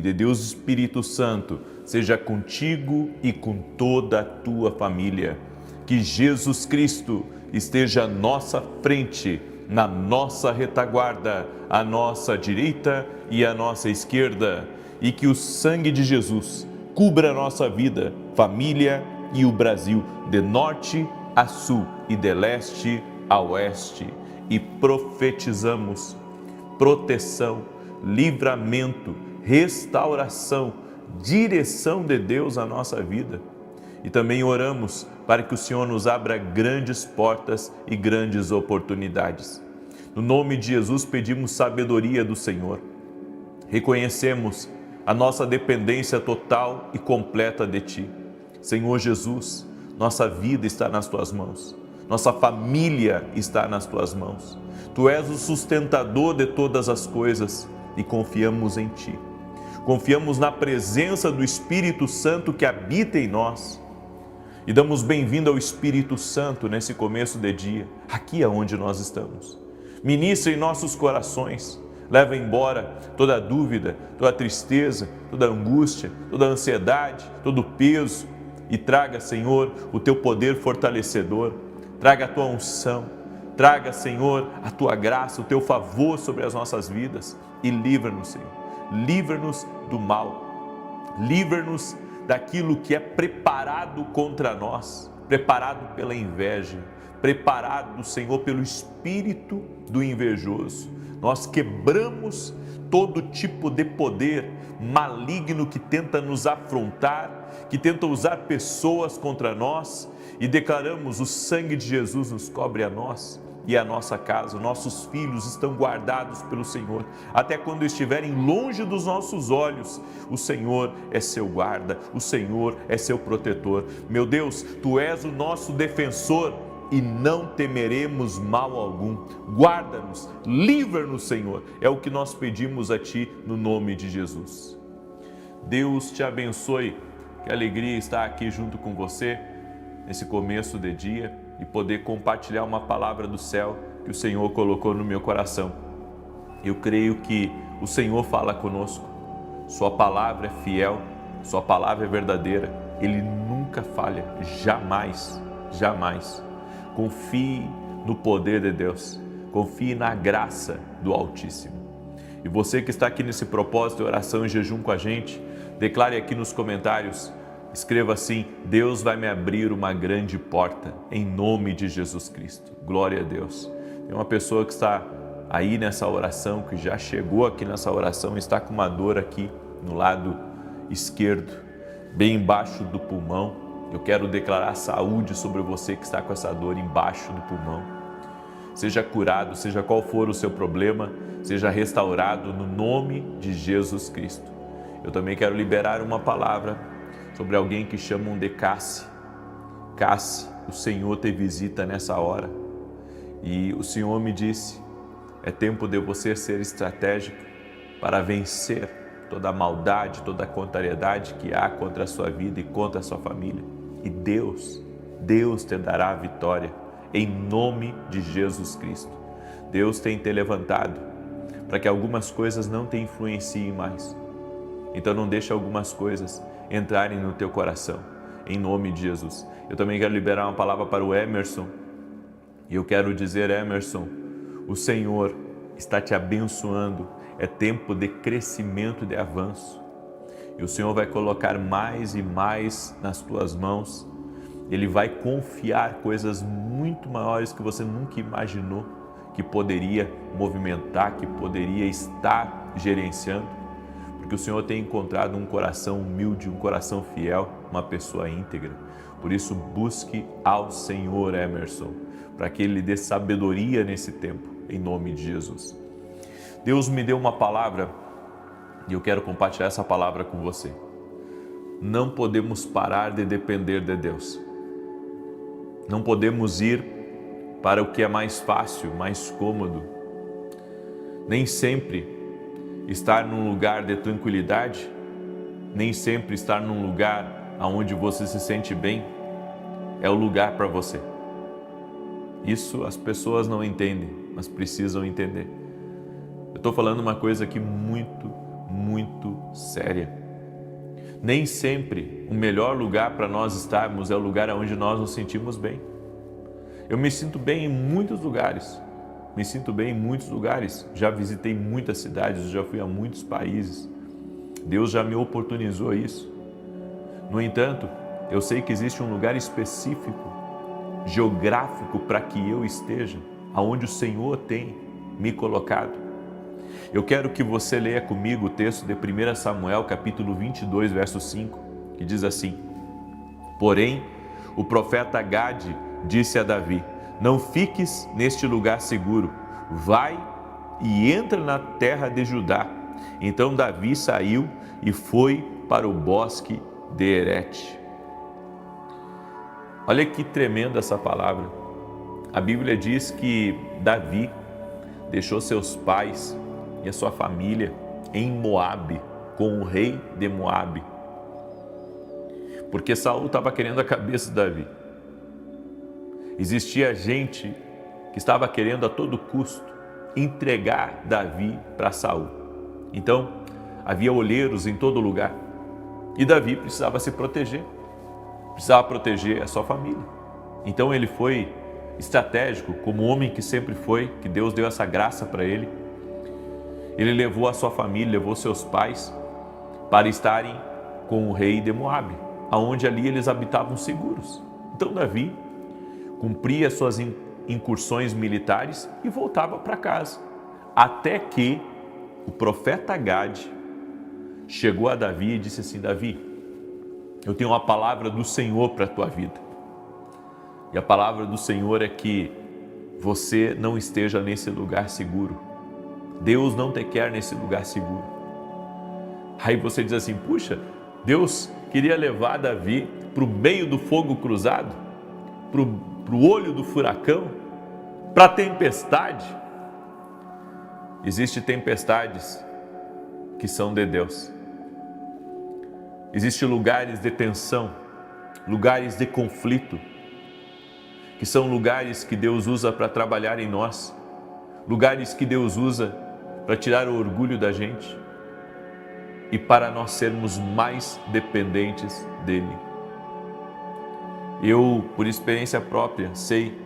de Deus Espírito Santo seja contigo e com toda a tua família. Que Jesus Cristo esteja à nossa frente, na nossa retaguarda, à nossa direita e à nossa esquerda, e que o sangue de Jesus cubra a nossa vida, família e o Brasil, de norte a sul e de leste a oeste. E profetizamos proteção, livramento, restauração, direção de Deus à nossa vida. E também oramos para que o Senhor nos abra grandes portas e grandes oportunidades. No nome de Jesus pedimos sabedoria do Senhor. Reconhecemos a nossa dependência total e completa de Ti. Senhor Jesus, nossa vida está nas Tuas mãos. Nossa família está nas Tuas mãos. Tu és o sustentador de todas as coisas e confiamos em Ti. Confiamos na presença do Espírito Santo que habita em nós. E damos bem-vindo ao Espírito Santo nesse começo de dia, aqui aonde nós estamos. Ministra em nossos corações, leva embora toda dúvida, toda tristeza, toda angústia, toda ansiedade, todo peso e traga, Senhor, o Teu poder fortalecedor, traga a Tua unção, traga, Senhor, a Tua graça, o Teu favor sobre as nossas vidas e livra-nos, Senhor, livra-nos do mal, livra-nos daquilo que é preparado contra nós, preparado pela inveja, preparado, Senhor, pelo espírito do invejoso. Nós quebramos todo tipo de poder maligno que tenta nos afrontar, que tenta usar pessoas contra nós e declaramos: o sangue de Jesus nos cobre a nós e a nossa casa. Nossos filhos estão guardados pelo Senhor. Até quando estiverem longe dos nossos olhos, o Senhor é seu guarda, o Senhor é seu protetor. Meu Deus, Tu és o nosso defensor e não temeremos mal algum. Guarda-nos, livra-nos, Senhor. É o que nós pedimos a Ti no nome de Jesus. Deus te abençoe. Que alegria estar aqui junto com você nesse começo de dia e poder compartilhar uma palavra do céu que o Senhor colocou no meu coração. Eu creio que o Senhor fala conosco. Sua palavra é fiel, Sua palavra é verdadeira. Ele nunca falha, jamais, jamais. Confie no poder de Deus, confie na graça do Altíssimo. E você que está aqui nesse propósito de oração e jejum com a gente, declare aqui nos comentários, escreva assim: Deus vai me abrir uma grande porta, em nome de Jesus Cristo. Glória a Deus. Tem uma pessoa que está aí nessa oração, que já chegou aqui nessa oração, está com uma dor aqui no lado esquerdo, bem embaixo do pulmão. Eu quero declarar saúde sobre você que está com essa dor embaixo do pulmão. Seja curado, seja qual for o seu problema, seja restaurado no nome de Jesus Cristo. Eu também quero liberar uma palavra sobre alguém que chamam de Cassi. Cassi, o Senhor te visita nessa hora. E o Senhor me disse: é tempo de você ser estratégico para vencer toda a maldade, toda a contrariedade que há contra a sua vida e contra a sua família. E Deus te dará a vitória em nome de Jesus Cristo. Deus tem te levantado para que algumas coisas não te influenciem mais. Então não deixe algumas coisas entrarem no teu coração, em nome de Jesus. Eu também quero liberar uma palavra para o Emerson. E eu quero dizer: Emerson, o Senhor está te abençoando. É tempo de crescimento e de avanço. E o Senhor vai colocar mais e mais nas tuas mãos. Ele vai confiar coisas muito maiores que você nunca imaginou que poderia movimentar, que poderia estar gerenciando. Porque o Senhor tem encontrado um coração humilde, um coração fiel, uma pessoa íntegra. Por isso, busque ao Senhor, Emerson, para que Ele lhe dê sabedoria nesse tempo, em nome de Jesus. Deus me deu uma palavra e eu quero compartilhar essa palavra com você. Não podemos parar de depender de Deus. Não podemos ir para o que é mais fácil, mais cômodo. Nem sempre estar num lugar de tranquilidade, nem sempre estar num lugar onde você se sente bem, é o lugar para você. Isso as pessoas não entendem, mas precisam entender. Eu estou falando uma coisa aqui muito, muito séria. Nem sempre o melhor lugar para nós estarmos é o lugar onde nós nos sentimos bem. Eu me sinto bem em muitos lugares, já visitei muitas cidades, já fui a muitos países. Deus já me oportunizou isso. No entanto, eu sei que existe um lugar específico, geográfico, para que eu esteja, aonde o Senhor tem me colocado. Eu quero que você leia comigo o texto de 1 Samuel, capítulo 22, verso 5, que diz assim: Porém, o profeta Gade disse a Davi: Não fiques neste lugar seguro, vai e entra na terra de Judá. Então Davi saiu e foi para o bosque de Herete. Olha que tremenda essa palavra. A Bíblia diz que Davi deixou seus pais e a sua família em Moabe, com o rei de Moabe, porque Saul estava querendo a cabeça de Davi. Existia gente que estava querendo a todo custo entregar Davi para Saul. Então, havia olheiros em todo lugar. E Davi precisava se proteger. Precisava proteger a sua família. Então ele foi estratégico, como homem que sempre foi, que Deus deu essa graça para ele. Ele levou a sua família, levou seus pais para estarem com o rei de Moabe, aonde ali eles habitavam seguros. Então Davi cumpria suas incursões militares e voltava para casa, até que o profeta Gade chegou a Davi e disse assim: Davi, eu tenho uma palavra do Senhor para a tua vida. E a palavra do Senhor é que você não esteja nesse lugar seguro. Deus não te quer nesse lugar seguro. Aí você diz assim: puxa, Deus queria levar Davi para o meio do fogo cruzado, para o olho do furacão, para a tempestade. Existem tempestades que são de Deus. Existem lugares de tensão, lugares de conflito, que são lugares que Deus usa para trabalhar em nós, lugares que Deus usa para tirar o orgulho da gente e para nós sermos mais dependentes dEle. Eu, por experiência própria, sei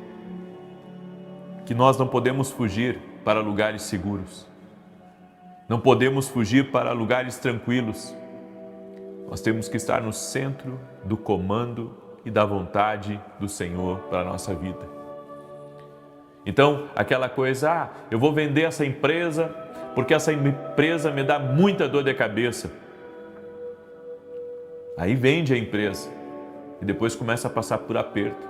que nós não podemos fugir para lugares seguros, não podemos fugir para lugares tranquilos. Nós temos que estar no centro do comando e da vontade do Senhor para a nossa vida. Então, aquela coisa, eu vou vender essa empresa porque essa empresa me dá muita dor de cabeça. Aí vende a empresa e depois começa a passar por aperto,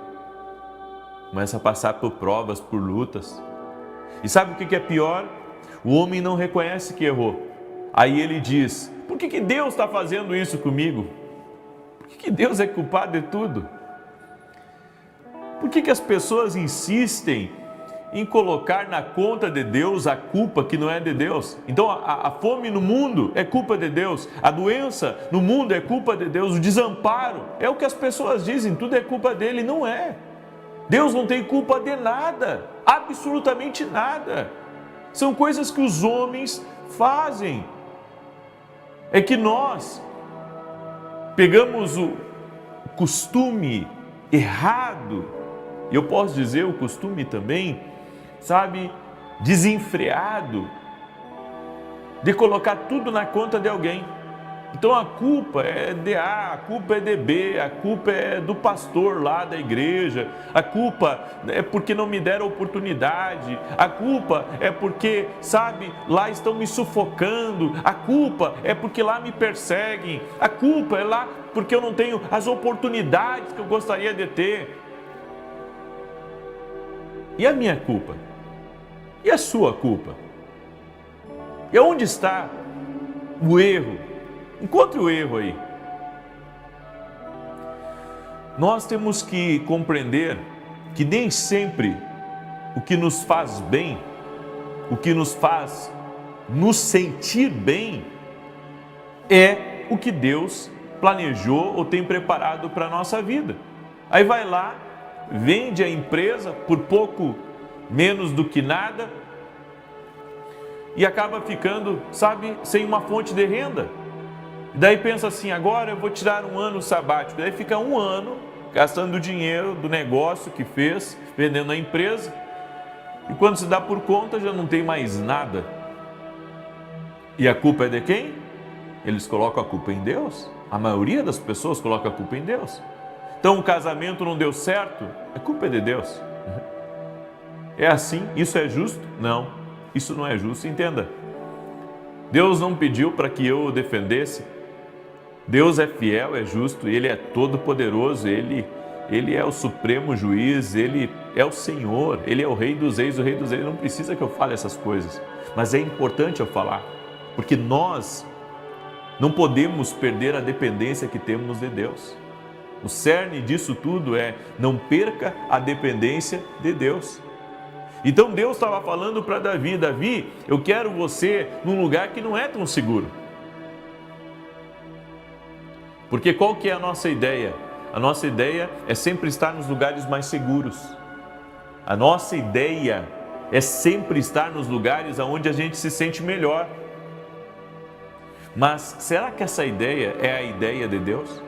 começa a passar por provas, por lutas. E sabe o que é pior? O homem não reconhece que errou. Aí ele diz: por que Deus está fazendo isso comigo? Por que Deus é culpado de tudo? Por que as pessoas insistem em colocar na conta de Deus a culpa que não é de Deus? Então a fome no mundo é culpa de Deus, a doença no mundo é culpa de Deus, o desamparo é o que as pessoas dizem, tudo é culpa dele. Não é. Deus não tem culpa de nada, absolutamente nada. São coisas que os homens fazem. É que nós pegamos o costume errado, e eu posso dizer o costume também, desenfreado, de colocar tudo na conta de alguém. Então a culpa é de A, a culpa é de B, a culpa é do pastor lá da igreja, a culpa é porque não me deram oportunidade, a culpa é porque, lá estão me sufocando, a culpa é porque lá me perseguem, a culpa é lá porque eu não tenho as oportunidades que eu gostaria de ter. E a minha culpa? E a sua culpa? E onde está o erro? Encontre o erro aí. Nós temos que compreender que nem sempre o que nos faz bem, o que nos faz nos sentir bem, é o que Deus planejou ou tem preparado para a nossa vida. Aí vai lá, vende a empresa por pouco menos do que nada, e acaba ficando, sabe, sem uma fonte de renda. E daí pensa assim, agora eu vou tirar um ano sabático. Daí fica um ano gastando dinheiro do negócio que fez, vendendo a empresa. E quando se dá por conta, já não tem mais nada. E a culpa é de quem? Eles colocam a culpa em Deus. A maioria das pessoas coloca a culpa em Deus. Então o casamento não deu certo, a culpa é de Deus. É assim? Isso é justo? Não, isso não é justo, entenda. Deus não pediu para que eu o defendesse. Deus é fiel, é justo, Ele é todo poderoso, Ele é o supremo juiz, Ele é o Senhor, Ele é o Rei dos Reis, o Rei dos Reis. Não precisa que eu fale essas coisas, mas é importante eu falar, porque nós não podemos perder a dependência que temos de Deus. O cerne disso tudo é: não perca a dependência de Deus. Então Deus estava falando para Davi: Davi, eu quero você num lugar que não é tão seguro. Porque qual que é a nossa ideia? A nossa ideia é sempre estar nos lugares mais seguros. A nossa ideia é sempre estar nos lugares onde a gente se sente melhor. Mas será que essa ideia é a ideia de Deus?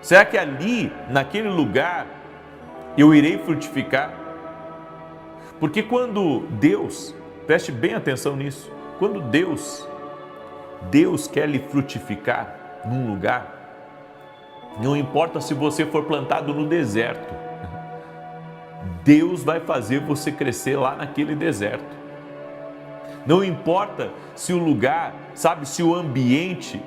Será que ali, naquele lugar, eu irei frutificar? Porque quando Deus, preste bem atenção nisso, quando Deus quer lhe frutificar num lugar, não importa se você for plantado no deserto, Deus vai fazer você crescer lá naquele deserto. Não importa se o lugar, sabe, se o ambiente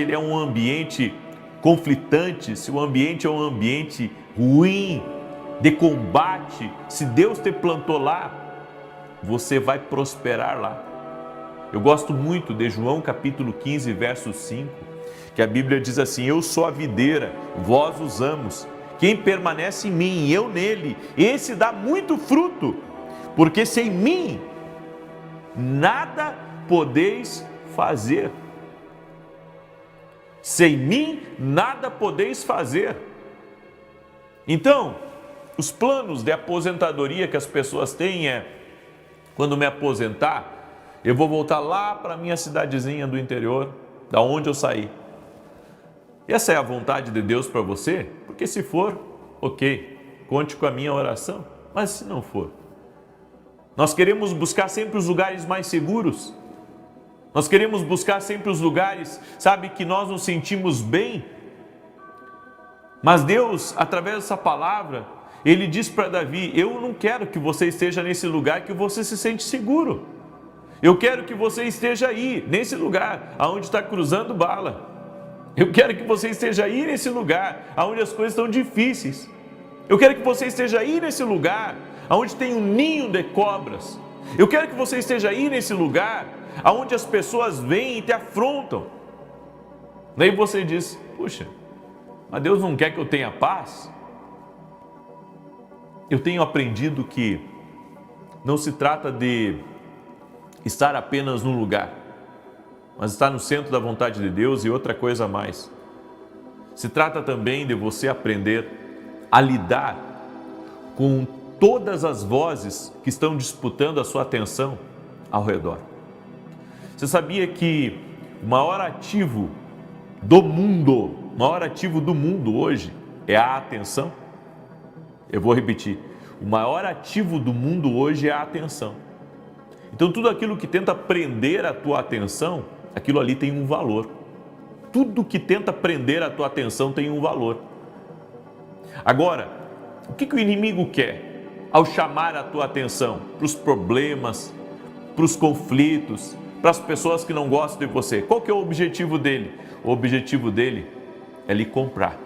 ele é um ambiente conflitante, se o ambiente é um ambiente ruim, de combate, se Deus te plantou lá, você vai prosperar lá. Eu gosto muito de João capítulo 15, verso 5, que a Bíblia diz assim: eu sou a videira, vós os ramos, quem permanece em mim e eu nele, esse dá muito fruto, porque sem mim nada podeis fazer. Sem mim nada podeis fazer. Então, os planos de aposentadoria que as pessoas têm é: quando me aposentar, eu vou voltar lá para a minha cidadezinha do interior, da onde eu saí. Essa é a vontade de Deus para você? Porque se for, ok, conte com a minha oração. Mas se não for, nós queremos buscar sempre os lugares mais seguros. Nós queremos buscar sempre os lugares, sabe, que nós nos sentimos bem. Mas Deus, através dessa palavra, Ele diz para Davi: eu não quero que você esteja nesse lugar que você se sente seguro. Eu quero que você esteja aí, nesse lugar, onde está cruzando bala. Eu quero que você esteja aí nesse lugar, onde as coisas estão difíceis. Eu quero que você esteja aí nesse lugar, onde tem um ninho de cobras. Eu quero que você esteja aí nesse lugar, onde as pessoas vêm e te afrontam. Daí você diz: puxa, mas Deus não quer que eu tenha paz? Eu tenho aprendido que não se trata de estar apenas num lugar, mas estar no centro da vontade de Deus. E outra coisa a mais, se trata também de você aprender a lidar com todas as vozes que estão disputando a sua atenção ao redor. Você sabia que o maior ativo do mundo hoje é a atenção? Eu vou repetir: o maior ativo do mundo hoje é a atenção. Então tudo aquilo que tenta prender a tua atenção, aquilo ali tem um valor. Tudo que tenta prender a tua atenção tem um valor. Agora, o que o inimigo quer ao chamar a tua atenção para os problemas, para os conflitos, para as pessoas que não gostam de você? Qual que é o objetivo dele? O objetivo dele é lhe comprar.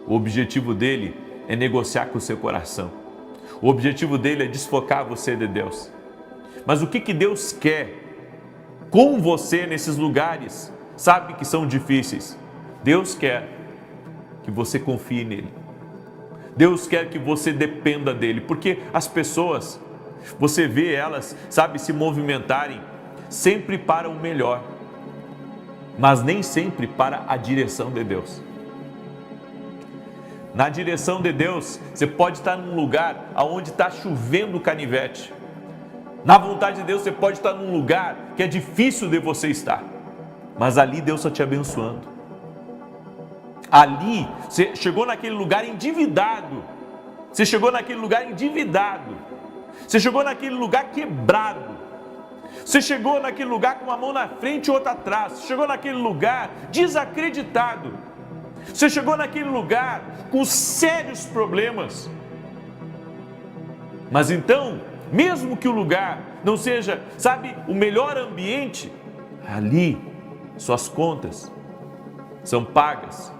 O objetivo dele é negociar com o seu coração. O objetivo dele é desfocar você de Deus. Mas o que Deus quer com você nesses lugares, sabe, que são difíceis? Deus quer que você confie nele. Deus quer que você dependa dele, porque as pessoas, você vê elas, sabe, se movimentarem sempre para o melhor, mas nem sempre para a direção de Deus. Na direção de Deus, você pode estar num lugar onde está chovendo canivete. Na vontade de Deus você pode estar num lugar que é difícil de você estar, mas ali Deus está te abençoando. Ali, você chegou naquele lugar endividado, você chegou naquele lugar endividado, você chegou naquele lugar quebrado, você chegou naquele lugar com uma mão na frente e outra atrás, você chegou naquele lugar desacreditado, você chegou naquele lugar com sérios problemas. Mas então, mesmo que o lugar não seja, sabe, o melhor ambiente, ali suas contas são pagas,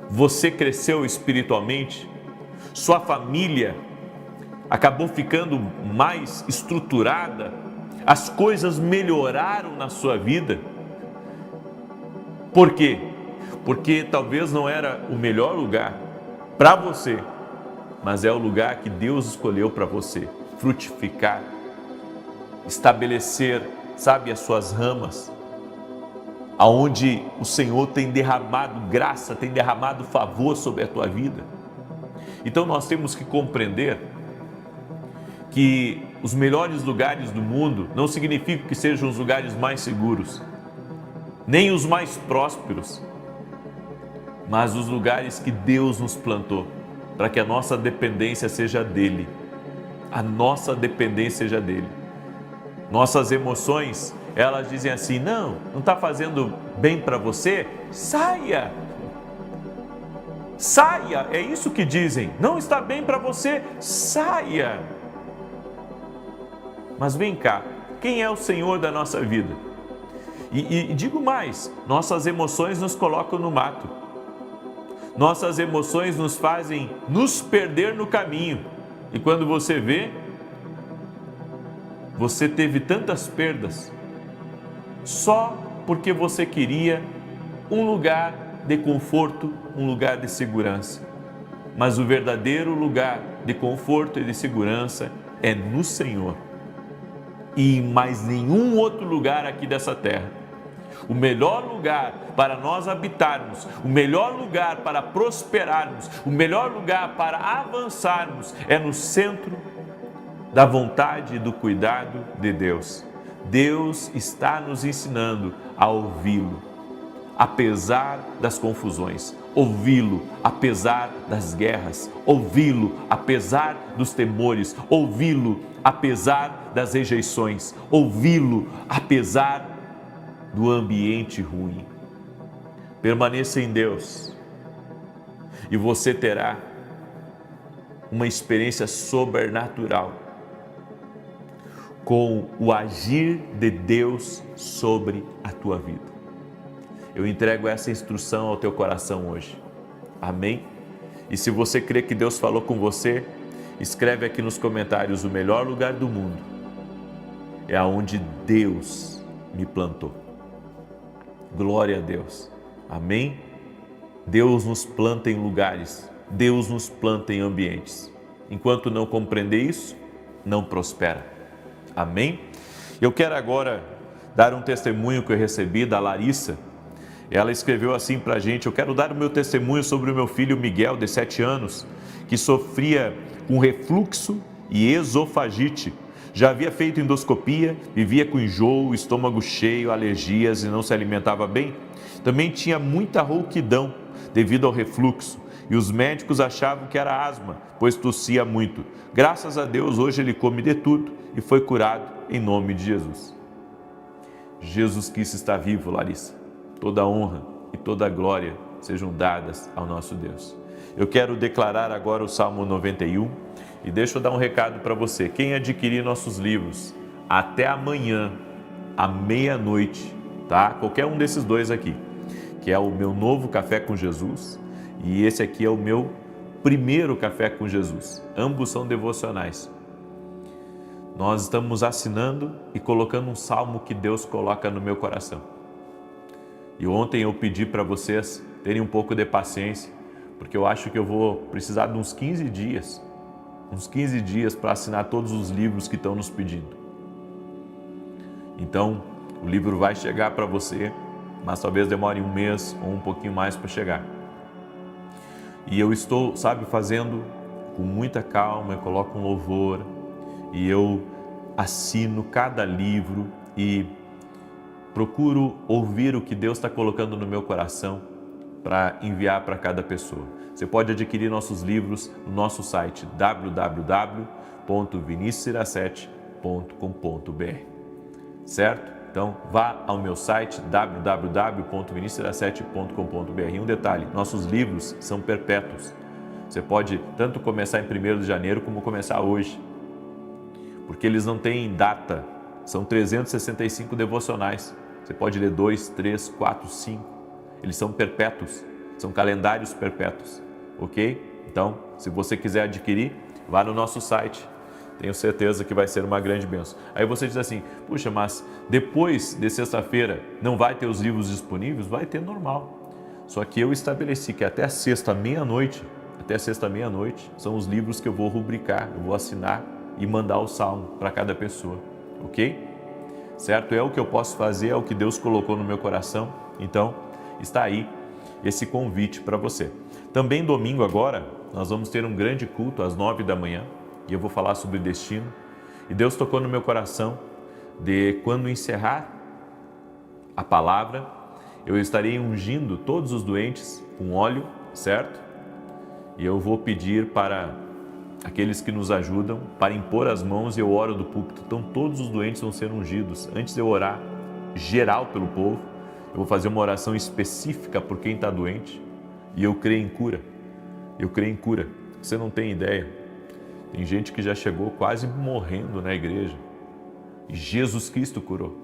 você cresceu espiritualmente, sua família acabou ficando mais estruturada, as coisas melhoraram na sua vida. Por quê? Porque talvez não era o melhor lugar para você, mas é o lugar que Deus escolheu para você frutificar, estabelecer, sabe, as suas ramas, aonde o Senhor tem derramado graça, tem derramado favor sobre a tua vida. Então nós temos que compreender que os melhores lugares do mundo não significam que sejam os lugares mais seguros, nem os mais prósperos, mas os lugares que Deus nos plantou, para que a nossa dependência seja dEle. A nossa dependência seja dEle. Nossas emoções, elas dizem assim, não está fazendo bem para você? Saia! Saia! É isso que dizem. Não está bem para você? Saia! Mas vem cá, quem é o Senhor da nossa vida? E digo mais, nossas emoções nos colocam no mato. Nossas emoções nos fazem nos perder no caminho. E quando você vê, você teve tantas perdas só porque você queria um lugar de conforto, um lugar de segurança. Mas o verdadeiro lugar de conforto e de segurança é no Senhor. E em mais nenhum outro lugar aqui dessa terra. O melhor lugar para nós habitarmos, o melhor lugar para prosperarmos, o melhor lugar para avançarmos é no centro da vontade e do cuidado de Deus. Deus está nos ensinando a ouvi-lo, apesar das confusões, ouvi-lo apesar das guerras, ouvi-lo apesar dos temores, ouvi-lo apesar das rejeições, ouvi-lo apesar do ambiente ruim. Permaneça em Deus e você terá uma experiência sobrenatural com o agir de Deus sobre a tua vida. Eu entrego essa instrução ao teu coração hoje. Amém? E se você crê que Deus falou com você, escreve aqui nos comentários: o melhor lugar do mundo é aonde Deus me plantou. Glória a Deus. Amém? Deus nos planta em lugares, Deus nos planta em ambientes. Enquanto não compreender isso, não prospera. Amém? Eu quero agora dar um testemunho que eu recebi da Larissa. Ela escreveu assim para a gente: eu quero dar o meu testemunho sobre o meu filho Miguel, de 7 anos, que sofria com refluxo e esofagite. Já havia feito endoscopia, vivia com enjoo, estômago cheio, alergias e não se alimentava bem. Também tinha muita rouquidão devido ao refluxo e os médicos achavam que era asma, pois tossia muito. Graças a Deus, hoje ele come de tudo e foi curado em nome de Jesus. Jesus Cristo está vivo, Larissa. Toda honra e toda glória sejam dadas ao nosso Deus. Eu quero declarar agora o Salmo 91 e deixa eu dar um recado para você. Quem adquirir nossos livros até amanhã, à meia-noite, tá? Qualquer um desses dois aqui, que é o meu novo Café com Jesus e esse aqui é o meu primeiro Café com Jesus. Ambos são devocionais. Nós estamos assinando e colocando um salmo que Deus coloca no meu coração. E ontem eu pedi para vocês terem um pouco de paciência, porque eu acho que eu vou precisar de uns 15 dias para assinar todos os livros que estão nos pedindo. Então, o livro vai chegar para você, mas talvez demore um mês ou um pouquinho mais para chegar. E eu estou, fazendo com muita calma, eu coloco um louvor e eu assino cada livro e procuro ouvir o que Deus está colocando no meu coração para enviar para cada pessoa. Você pode adquirir nossos livros no nosso site www.vinicius17.com.br, certo? Então vá ao meu site www.vinicius17.com.br. E um detalhe, nossos livros são perpétuos. Você pode tanto começar em 1º de janeiro como começar hoje, porque eles não têm data, são 365 devocionais. Você pode ler 2, 3, 4, 5, eles são perpétuos, são calendários perpétuos, ok? Então, se você quiser adquirir, vá no nosso site, tenho certeza que vai ser uma grande bênção. Aí você diz assim, puxa, mas depois de sexta-feira não vai ter os livros disponíveis? Vai ter normal, só que eu estabeleci que até sexta meia-noite são os livros que eu vou rubricar, eu vou assinar e mandar o salmo para cada pessoa, ok? Certo? É o que eu posso fazer, é o que Deus colocou no meu coração, então está aí esse convite para você. Também domingo agora, nós vamos ter um grande culto às 9 da manhã e eu vou falar sobre destino. E Deus tocou no meu coração de quando encerrar a palavra, eu estarei ungindo todos os doentes com óleo, certo? E eu vou pedir para aqueles que nos ajudam para impor as mãos e eu oro do púlpito. Então todos os doentes vão ser ungidos. Antes de eu orar geral pelo povo, eu vou fazer uma oração específica por quem está doente e eu creio em cura. Eu creio em cura. Você não tem ideia. Tem gente que já chegou quase morrendo na igreja e Jesus Cristo curou.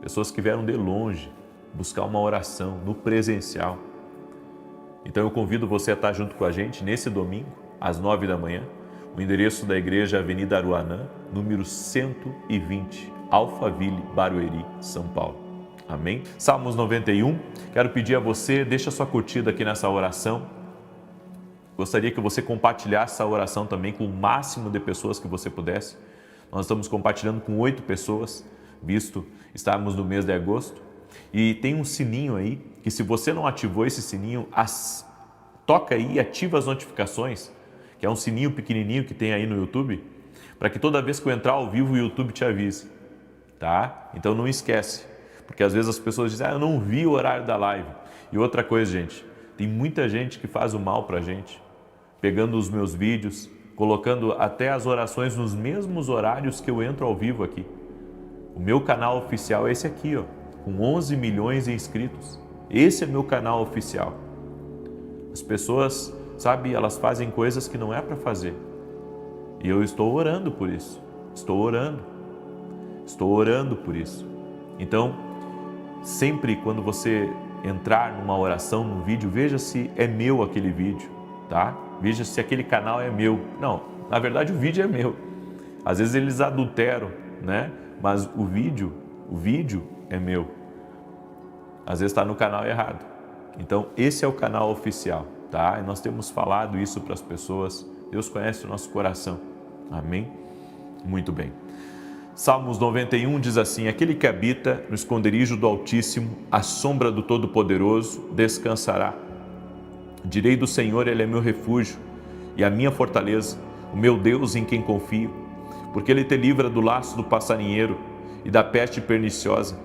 Pessoas que vieram de longe buscar uma oração no presencial. Então eu convido você a estar junto com a gente nesse domingo, às 9 da manhã. O endereço da igreja é Avenida Aruanã, número 120, Alphaville, Barueri, São Paulo. Amém? Salmos 91, quero pedir a você, deixa sua curtida aqui nessa oração. Gostaria que você compartilhasse essa oração também com o máximo de pessoas que você pudesse. Nós estamos compartilhando com 8 pessoas, visto estarmos no mês de agosto. E tem um sininho aí, que se você não ativou esse sininho, toca aí e ativa as notificações, que é um sininho pequenininho que tem aí no YouTube, para que toda vez que eu entrar ao vivo o YouTube te avise, tá? Então não esquece, porque às vezes as pessoas dizem, eu não vi o horário da live. E outra coisa, gente, tem muita gente que faz o mal pra gente, pegando os meus vídeos, colocando até as orações nos mesmos horários que eu entro ao vivo aqui. O meu canal oficial é esse aqui, ó, com 11 milhões de inscritos. Esse é meu canal oficial. As pessoas, sabe, elas fazem coisas que não é para fazer. E eu estou orando por isso. Estou orando por isso. Então, sempre quando você entrar numa oração, num vídeo, veja se é meu aquele vídeo, tá? Veja se aquele canal é meu. Não, na verdade o vídeo é meu. Às vezes eles adulteram, né? Mas o vídeo é meu. Às vezes está no canal errado. Então, esse é o canal oficial, tá? E nós temos falado isso para as pessoas. Deus conhece o nosso coração. Amém? Muito bem. Salmos 91 diz assim, aquele que habita no esconderijo do Altíssimo, à sombra do Todo-Poderoso, descansará. Direi do Senhor, Ele é meu refúgio e a minha fortaleza, o meu Deus em quem confio, porque Ele te livra do laço do passarinheiro e da peste perniciosa.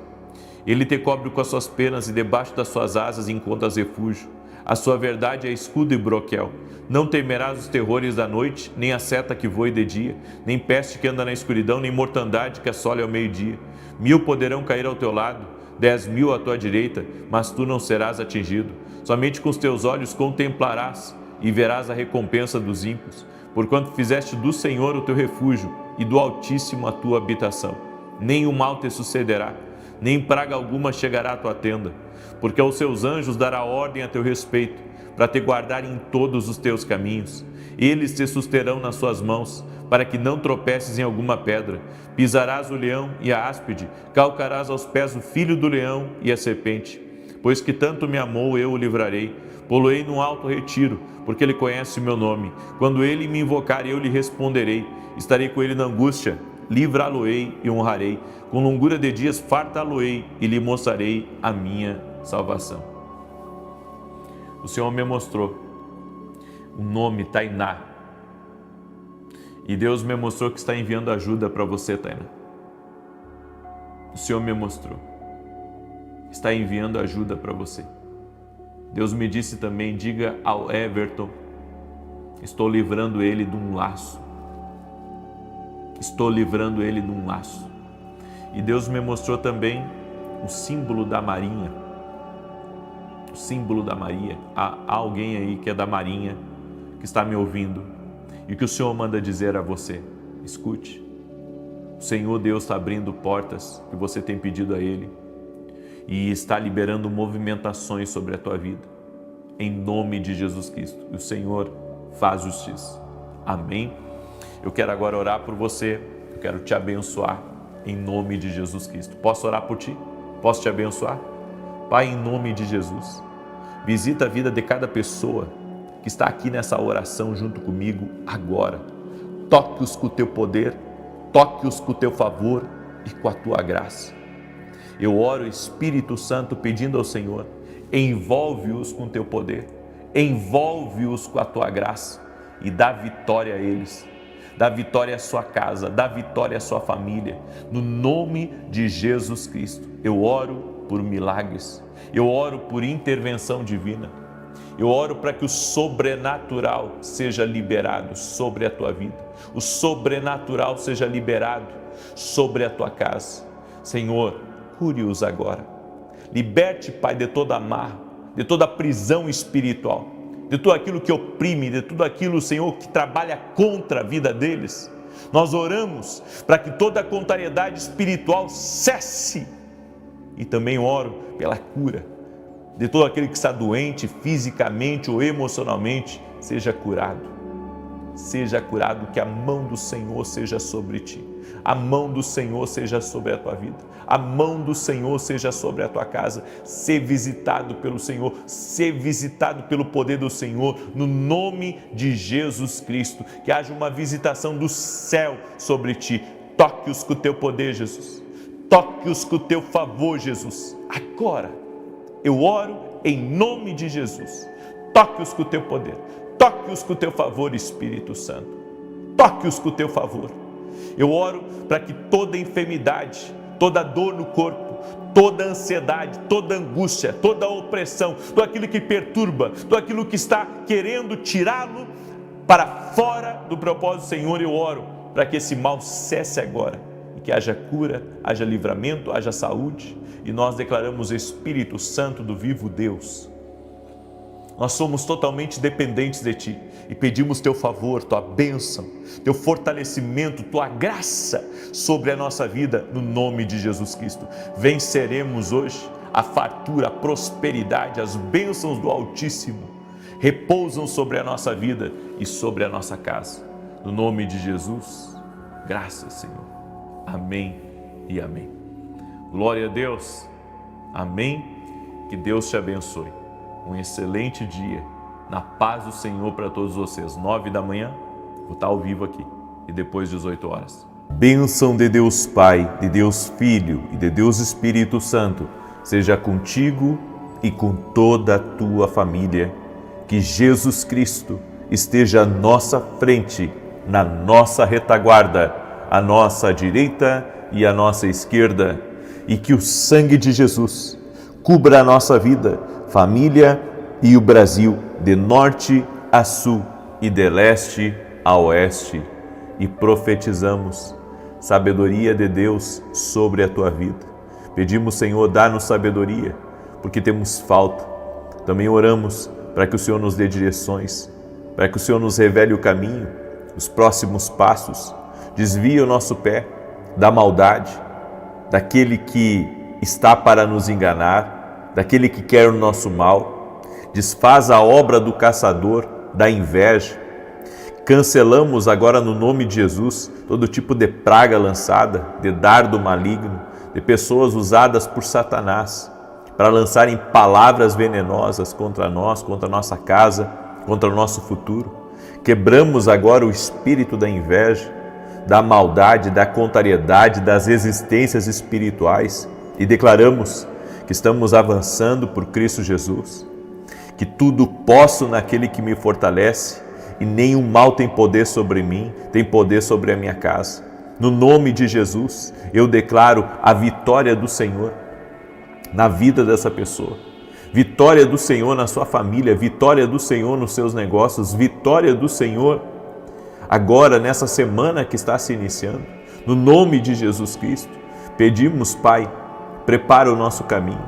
Ele te cobre com as suas penas e debaixo das suas asas encontras refúgio. A sua verdade é escudo e broquel. Não temerás os terrores da noite, nem a seta que voe de dia, nem peste que anda na escuridão, nem mortandade que assole ao meio-dia. 1000 poderão cair ao teu lado, 10.000 à tua direita, mas tu não serás atingido. Somente com os teus olhos contemplarás e verás a recompensa dos ímpios, porquanto fizeste do Senhor o teu refúgio e do Altíssimo a tua habitação. Nem o mal te sucederá, nem praga alguma chegará à tua tenda, porque aos seus anjos dará ordem a teu respeito, para te guardar em todos os teus caminhos. Eles te susterão nas suas mãos, para que não tropeces em alguma pedra. Pisarás o leão e a áspide, calcarás aos pés o filho do leão e a serpente. Pois que tanto me amou, eu o livrarei. Poloei num alto retiro, porque ele conhece o meu nome. Quando ele me invocar, eu lhe responderei. Estarei com ele na angústia, livrá-lo-ei e honrarei. Com longura de dias fartá-lo-ei e lhe mostrarei a minha salvação. O Senhor me mostrou o nome Tainá. E Deus me mostrou que está enviando ajuda para você, Tainá. o Senhor me mostrou. Está enviando ajuda para você. Deus me disse também, diga ao Everton, estou livrando ele de um laço. Estou livrando ele de um laço. E Deus me mostrou também o símbolo da marinha. O símbolo da Maria. Há alguém aí que é da marinha, que está me ouvindo. E o que o Senhor manda dizer a você? Escute. O Senhor Deus está abrindo portas que você tem pedido a Ele. E está liberando movimentações sobre a tua vida. Em nome de Jesus Cristo. E o Senhor faz justiça. Amém? Eu quero agora orar por você. Eu quero te abençoar. Em nome de Jesus Cristo. Posso orar por ti? Posso te abençoar? Pai, em nome de Jesus, visita a vida de cada pessoa que está aqui nessa oração junto comigo agora. Toque-os com o teu poder, toque-os com o teu favor e com a tua graça. Eu oro, Espírito Santo, pedindo ao Senhor, envolve-os com o teu poder, envolve-os com a tua graça e dá vitória a eles. Dá vitória à sua casa, dá vitória à sua família. No nome de Jesus Cristo, eu oro por milagres, eu oro por intervenção divina, eu oro para que o sobrenatural seja liberado sobre a tua vida, o sobrenatural seja liberado sobre a tua casa. Senhor, cure-os agora, liberte, Pai, de toda amarra, de toda prisão espiritual, de tudo aquilo que oprime, de tudo aquilo, Senhor, que trabalha contra a vida deles. Nós oramos para que toda a contrariedade espiritual cesse. E também oro pela cura de todo aquele que está doente fisicamente ou emocionalmente, seja curado. Seja curado, que a mão do Senhor seja sobre ti. A mão do Senhor seja sobre a tua vida. A mão do Senhor seja sobre a tua casa. Ser visitado pelo Senhor, ser visitado pelo poder do Senhor, no nome de Jesus Cristo. Que haja uma visitação do céu sobre ti. Toque-os com o teu poder, Jesus. Toque-os com o teu favor, Jesus. Agora, eu oro em nome de Jesus. Toque-os com o teu poder. Toque-os com o teu favor, Espírito Santo. Toque-os com o teu favor. Eu oro para que toda enfermidade, toda dor no corpo, toda ansiedade, toda angústia, toda opressão, tudo aquilo que perturba, tudo aquilo que está querendo tirá-lo para fora do propósito do Senhor, eu oro para que esse mal cesse agora. E que haja cura, haja livramento, haja saúde. E nós declaramos, Espírito Santo do vivo Deus, nós somos totalmente dependentes de Ti e pedimos Teu favor, Tua bênção, Teu fortalecimento, Tua graça sobre a nossa vida, no nome de Jesus Cristo. Venceremos hoje a fartura, a prosperidade, as bênçãos do Altíssimo repousam sobre a nossa vida e sobre a nossa casa. No nome de Jesus, graças, Senhor. Amém e amém. Glória a Deus. Amém. Que Deus te abençoe. Um excelente dia, na paz do Senhor para todos vocês. 9 da manhã, vou estar ao vivo aqui, e depois 18 horas. Bênção de Deus Pai, de Deus Filho e de Deus Espírito Santo, seja contigo e com toda a tua família. Que Jesus Cristo esteja à nossa frente, na nossa retaguarda, à nossa direita e à nossa esquerda, e que o sangue de Jesus cubra a nossa vida, família e o Brasil, de norte a sul e de leste a oeste. E profetizamos sabedoria de Deus sobre a tua vida. Pedimos, Senhor, dá-nos sabedoria, porque temos falta. Também oramos para que o Senhor nos dê direções, para que o Senhor nos revele o caminho, os próximos passos. Desvia o nosso pé da maldade, daquele que está para nos enganar, daquele que quer o nosso mal. Desfaz a obra do caçador, da inveja. Cancelamos agora no nome de Jesus todo tipo de praga lançada, de dardo maligno, de pessoas usadas por Satanás para lançarem palavras venenosas contra nós, contra a nossa casa, contra o nosso futuro. Quebramos agora o espírito da inveja, da maldade, da contrariedade, das resistências espirituais e declaramos que estamos avançando por Cristo Jesus, que tudo posso naquele que me fortalece e nenhum mal tem poder sobre mim, tem poder sobre a minha casa. No nome de Jesus, eu declaro a vitória do Senhor na vida dessa pessoa. Vitória do Senhor na sua família, vitória do Senhor nos seus negócios, vitória do Senhor agora nessa semana que está se iniciando. No nome de Jesus Cristo, pedimos, Pai, prepara o nosso caminho.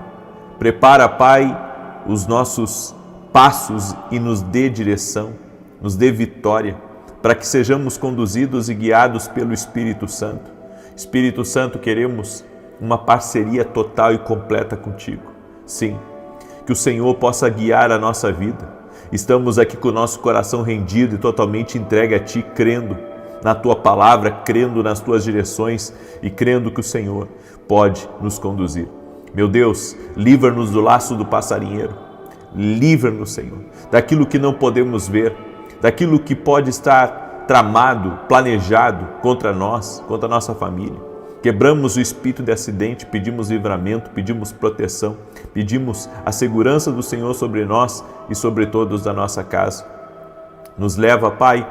Prepara, Pai, os nossos passos e nos dê direção, nos dê vitória, para que sejamos conduzidos e guiados pelo Espírito Santo. Espírito Santo, queremos uma parceria total e completa contigo. Sim, que o Senhor possa guiar a nossa vida. Estamos aqui com o nosso coração rendido e totalmente entregue a Ti, crendo na Tua palavra, crendo nas Tuas direções e crendo que o Senhor pode nos conduzir. Meu Deus, livra-nos do laço do passarinheiro. Livra-nos, Senhor, daquilo que não podemos ver, daquilo que pode estar tramado, planejado contra nós, contra a nossa família. Quebramos o espírito de acidente, pedimos livramento, pedimos proteção, pedimos a segurança do Senhor sobre nós e sobre todos da nossa casa. Nos leva, Pai,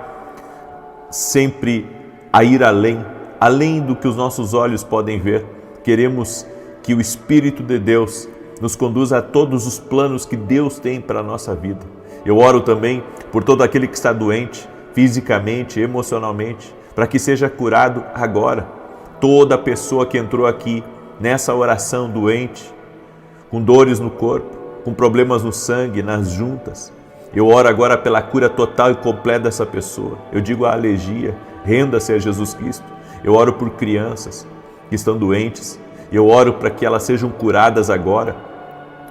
sempre a ir além do que os nossos olhos podem ver. Queremos que o Espírito de Deus nos conduza a todos os planos que Deus tem para a nossa vida. Eu oro também por todo aquele que está doente, fisicamente, emocionalmente, para que seja curado agora. Toda pessoa que entrou aqui nessa oração doente, com dores no corpo, com problemas no sangue, nas juntas, eu oro agora pela cura total e completa dessa pessoa. Eu digo a alergia, renda-se a Jesus Cristo. Eu oro por crianças que estão doentes. Eu oro para que elas sejam curadas agora,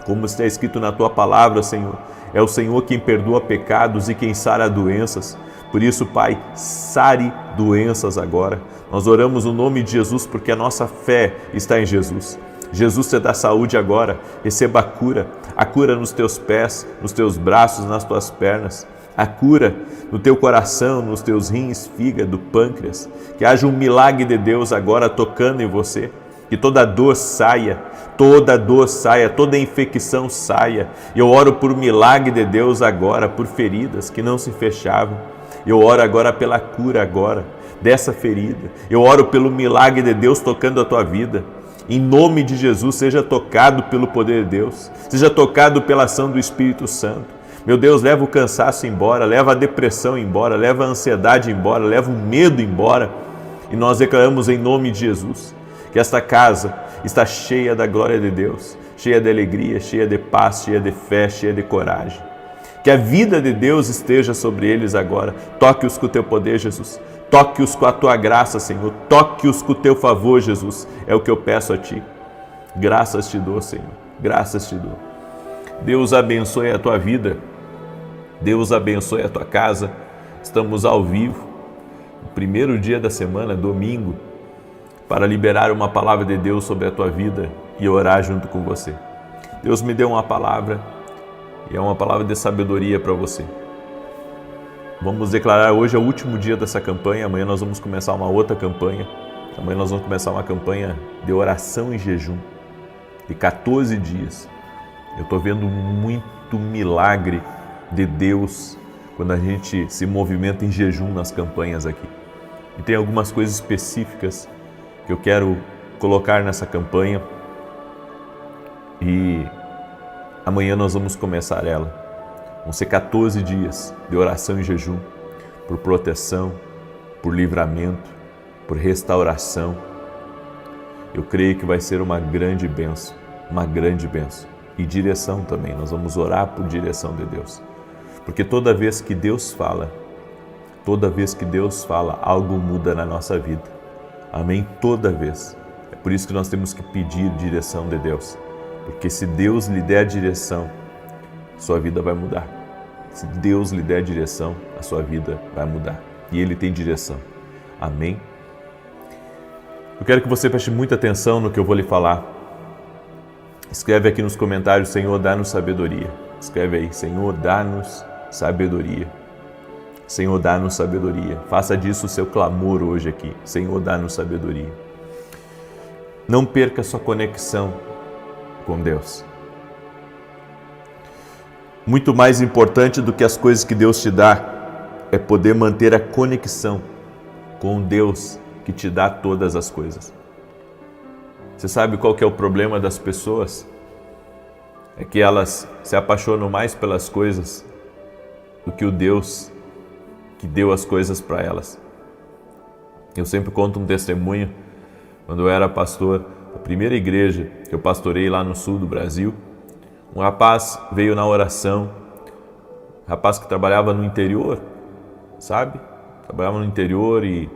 como está escrito na Tua palavra, Senhor. É o Senhor quem perdoa pecados e quem sara doenças. Por isso, Pai, sare doenças agora. Nós oramos no nome de Jesus porque a nossa fé está em Jesus. Jesus te dá saúde agora. Receba a cura nos teus pés, nos teus braços, nas tuas pernas. A cura no teu coração, nos teus rins, fígado, pâncreas. Que haja um milagre de Deus agora tocando em você. Que toda dor saia, toda infecção saia. Eu oro por milagre de Deus agora, por feridas que não se fechavam. Eu oro agora pela cura agora dessa ferida. Eu oro pelo milagre de Deus tocando a tua vida. Em nome de Jesus, seja tocado pelo poder de Deus, seja tocado pela ação do Espírito Santo. Meu Deus, leva o cansaço embora, leva a depressão embora, leva a ansiedade embora, leva o medo embora. E nós declaramos em nome de Jesus que esta casa está cheia da glória de Deus, cheia de alegria, cheia de paz, cheia de fé, cheia de coragem. Que a vida de Deus esteja sobre eles agora. Toque-os com o teu poder, Jesus. Toque-os com a tua graça, Senhor. Toque-os com o teu favor, Jesus. É o que eu peço a ti. Graças te dou, Senhor. Graças te dou. Deus abençoe a tua vida. Deus abençoe a tua casa. Estamos ao vivo, no primeiro dia da semana, domingo, para liberar uma palavra de Deus sobre a tua vida e orar junto com você. Deus me deu uma palavra e é uma palavra de sabedoria para você. Vamos declarar hoje é o último dia dessa campanha. Amanhã nós vamos começar uma outra campanha. Amanhã nós vamos começar uma campanha de oração e jejum de 14 dias. Eu estou vendo muito milagre de Deus quando a gente se movimenta em jejum nas campanhas aqui. E tem algumas coisas específicas que eu quero colocar nessa campanha e amanhã nós vamos começar ela. Vão ser 14 dias de oração e jejum por proteção, por livramento, por restauração. Eu creio que vai ser uma grande bênção, uma grande bênção. E direção também, nós vamos orar por direção de Deus. Porque toda vez que Deus fala, algo muda na nossa vida. Amém? Toda vez. É por isso que nós temos que pedir direção de Deus. Porque se Deus lhe der a direção, sua vida vai mudar. Se Deus lhe der a direção, a sua vida vai mudar. E Ele tem direção. Amém? Eu quero que você preste muita atenção no que eu vou lhe falar. Escreve aqui nos comentários, Senhor, dá-nos sabedoria. Escreve aí, Senhor, dá-nos sabedoria. Senhor, dá-nos sabedoria. Faça disso o seu clamor hoje aqui. Senhor, dá-nos sabedoria. Não perca sua conexão com Deus. Muito mais importante do que as coisas que Deus te dá é poder manter a conexão com Deus que te dá todas as coisas. Você sabe qual que é o problema das pessoas? É que elas se apaixonam mais pelas coisas do que o Deus que deu as coisas para elas. Eu sempre conto um testemunho. Quando eu era pastor, a primeira igreja que eu pastorei lá no sul do Brasil, um rapaz veio na oração, um rapaz que trabalhava no interior, sabe? Trabalhava no interior e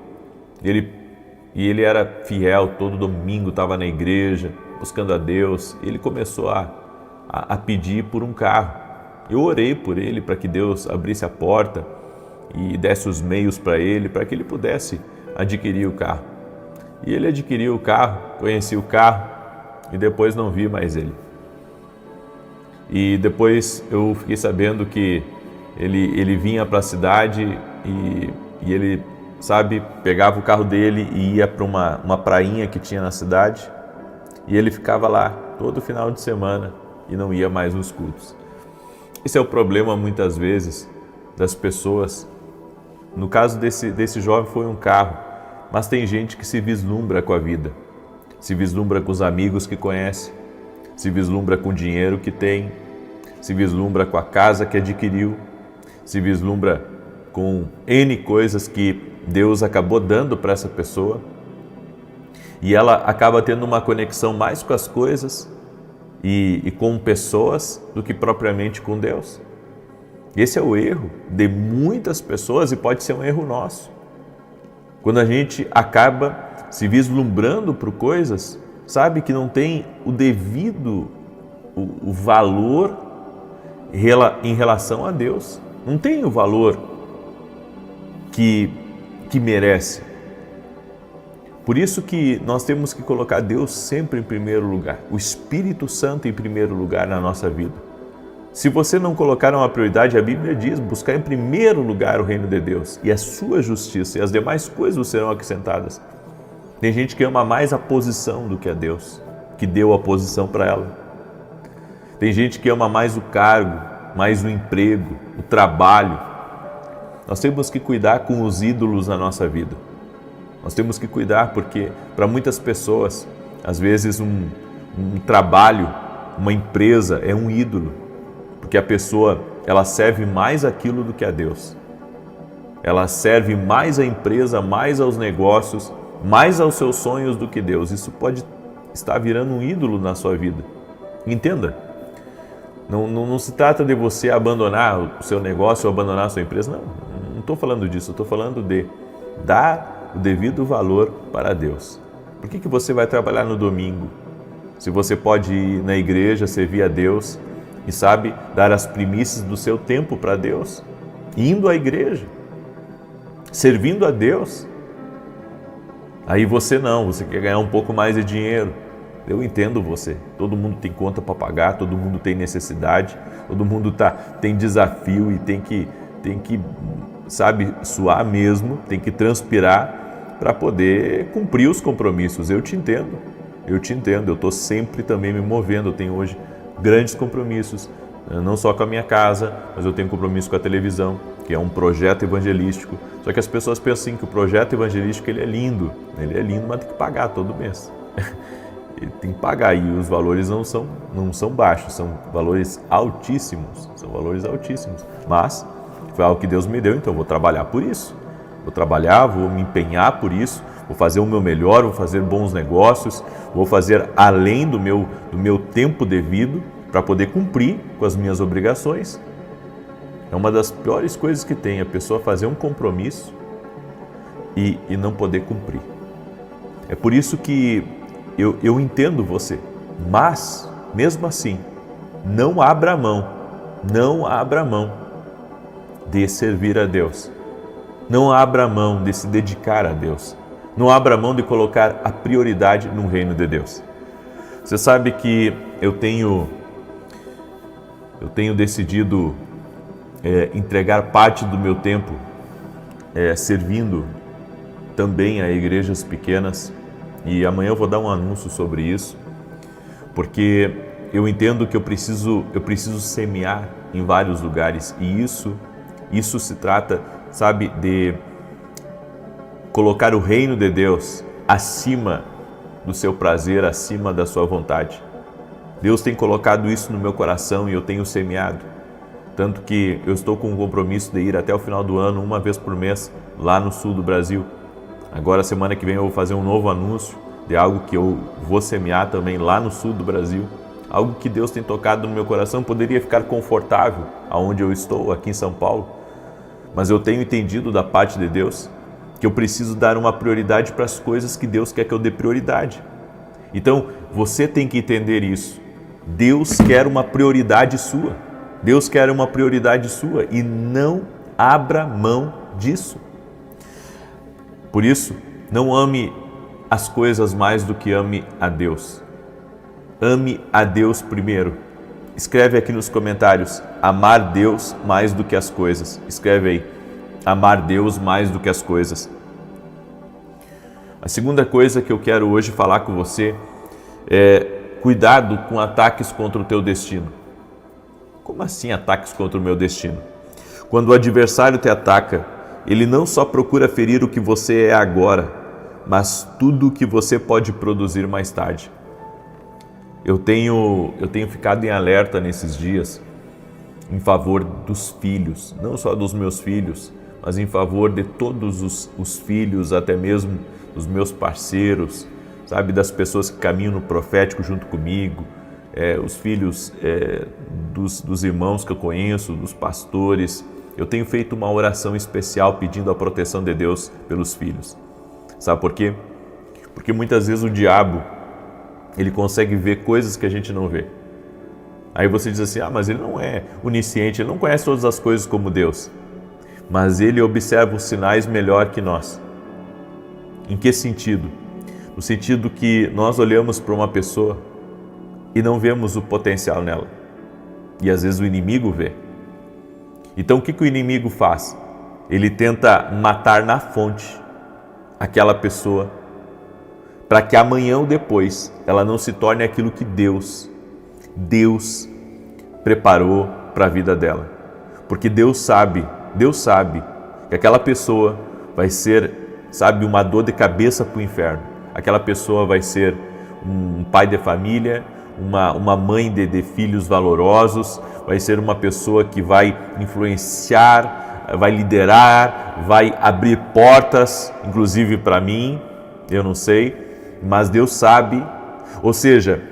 ele era fiel, todo domingo estava na igreja, buscando a Deus. Ele começou a pedir por um carro. Eu orei por ele para que Deus abrisse a porta e desse os meios para que ele pudesse adquirir o carro. E ele adquiriu o carro, conheci o carro e depois não vi mais ele. E depois eu fiquei sabendo que ele vinha para a cidade e ele, sabe, pegava o carro dele e ia para uma prainha que tinha na cidade e ele ficava lá todo final de semana e não ia mais nos cultos. Esse é o problema muitas vezes das pessoas. No caso desse jovem foi um carro, mas tem gente que se vislumbra com a vida, se vislumbra com os amigos que conhece, se vislumbra com o dinheiro que tem, se vislumbra com a casa que adquiriu, se vislumbra com N coisas que Deus acabou dando para essa pessoa e ela acaba tendo uma conexão mais com as coisas e com pessoas do que propriamente com Deus. Esse é o erro de muitas pessoas e pode ser um erro nosso. Quando a gente acaba se vislumbrando por coisas, sabe, que não tem o devido o valor em relação a Deus. Não tem o valor que merece. Por isso que nós temos que colocar Deus sempre em primeiro lugar, o Espírito Santo em primeiro lugar na nossa vida. Se você não colocar uma prioridade, a Bíblia diz, buscar em primeiro lugar o reino de Deus e a sua justiça e as demais coisas serão acrescentadas. Tem gente que ama mais a posição do que a Deus, que deu a posição para ela. Tem gente que ama mais o cargo, mais o emprego, o trabalho. Nós temos que cuidar com os ídolos na nossa vida. Nós temos que cuidar porque para muitas pessoas, às vezes um trabalho, uma empresa é um ídolo, porque a pessoa ela serve mais aquilo do que a Deus. Ela serve mais à empresa, mais aos negócios, mais aos seus sonhos do que Deus. Isso pode estar virando um ídolo na sua vida. Entenda, não se trata de você abandonar o seu negócio ou abandonar a sua empresa, não estou falando disso, eu estou falando de dar o devido valor para Deus. Por que você vai trabalhar no domingo? Se você pode ir na igreja, servir a Deus e, sabe, dar as primícias do seu tempo para Deus, indo à igreja, servindo a Deus. Aí você quer ganhar um pouco mais de dinheiro. Eu entendo você, todo mundo tem conta para pagar, todo mundo tem necessidade, todo mundo tem desafio e tem que, sabe, suar mesmo, tem que transpirar para poder cumprir os compromissos. Eu te entendo, eu estou sempre também me movendo, eu tenho hoje grandes compromissos, não só com a minha casa, mas eu tenho compromisso com a televisão, que é um projeto evangelístico. Só que as pessoas pensam assim, que o projeto evangelístico ele é lindo, mas tem que pagar todo mês. Ele tem que pagar e os valores não são baixos, são valores altíssimos, mas foi algo que Deus me deu, então eu vou trabalhar por isso. Vou trabalhar, vou me empenhar por isso, vou fazer o meu melhor, vou fazer bons negócios, vou fazer além do meu tempo devido para poder cumprir com as minhas obrigações. É uma das piores coisas que tem, a pessoa fazer um compromisso e não poder cumprir. É por isso que eu entendo você, mas mesmo assim, não abra mão de servir a Deus. Não abra mão de se dedicar a Deus. Não abra mão de colocar a prioridade no reino de Deus. Você sabe que eu tenho decidido entregar parte do meu tempo servindo também a igrejas pequenas e amanhã eu vou dar um anúncio sobre isso, porque eu entendo que eu preciso semear em vários lugares e isso se trata, sabe, de colocar o reino de Deus acima do seu prazer, acima da sua vontade. Deus tem colocado isso no meu coração e eu tenho semeado. Tanto que eu estou com um compromisso de ir até o final do ano, uma vez por mês, lá no sul do Brasil. Agora, semana que vem, eu vou fazer um novo anúncio de algo que eu vou semear também lá no sul do Brasil. Algo que Deus tem tocado no meu coração. Poderia ficar confortável aonde eu estou, aqui em São Paulo. Mas eu tenho entendido da parte de Deus que eu preciso dar uma prioridade para as coisas que Deus quer que eu dê prioridade. Então, você tem que entender isso. Deus quer uma prioridade sua. Deus quer uma prioridade sua e não abra mão disso. Por isso, não ame as coisas mais do que ame a Deus. Ame a Deus primeiro. Escreve aqui nos comentários, amar Deus mais do que as coisas. Escreve aí, amar Deus mais do que as coisas. A segunda coisa que eu quero hoje falar com você é cuidado com ataques contra o teu destino. Como assim ataques contra o meu destino? Quando o adversário te ataca, ele não só procura ferir o que você é agora, mas tudo o que você pode produzir mais tarde. Eu tenho ficado em alerta nesses dias em favor dos filhos, não só dos meus filhos, mas em favor de todos os filhos, até mesmo dos meus parceiros, sabe, das pessoas que caminham no profético junto comigo, os filhos dos irmãos que eu conheço, dos pastores. Eu tenho feito uma oração especial pedindo a proteção de Deus pelos filhos. Sabe por quê? Porque muitas vezes o diabo, ele consegue ver coisas que a gente não vê. Aí você diz assim, mas ele não é onisciente, ele não conhece todas as coisas como Deus. Mas ele observa os sinais melhor que nós. Em que sentido? No sentido que nós olhamos para uma pessoa e não vemos o potencial nela. E às vezes o inimigo vê. Então o que o inimigo faz? Ele tenta matar na fonte aquela pessoa para que amanhã ou depois ela não se torne aquilo que Deus preparou para a vida dela. Porque Deus sabe que aquela pessoa vai ser, uma dor de cabeça para o inferno. Aquela pessoa vai ser um pai de família, uma mãe de filhos valorosos, vai ser uma pessoa que vai influenciar, vai liderar, vai abrir portas, inclusive para mim, eu não sei, mas Deus sabe. Ou seja,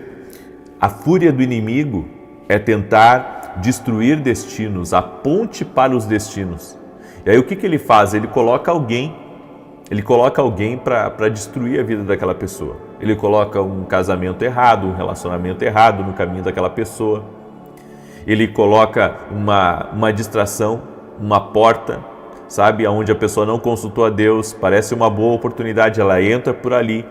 a fúria do inimigo é tentar destruir destinos, a ponte para os destinos. E aí o que ele faz? Ele coloca alguém para destruir a vida daquela pessoa. Ele coloca um casamento errado, um relacionamento errado no caminho daquela pessoa. Ele coloca uma distração, uma porta, onde a pessoa não consultou a Deus, parece uma boa oportunidade, ela entra por ali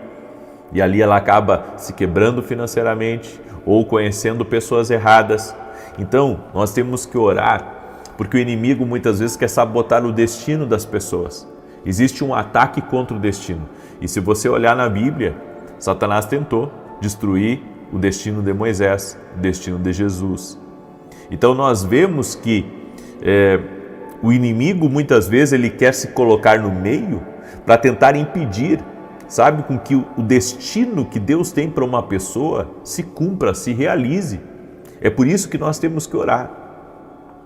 e ali ela acaba se quebrando financeiramente ou conhecendo pessoas erradas. Então, nós temos que orar, porque o inimigo muitas vezes quer sabotar o destino das pessoas. Existe um ataque contra o destino. E se você olhar na Bíblia, Satanás tentou destruir o destino de Moisés, o destino de Jesus. Então nós vemos que o inimigo muitas vezes ele quer se colocar no meio para tentar impedir, com que o destino que Deus tem para uma pessoa se cumpra, se realize. É por isso que nós temos que orar.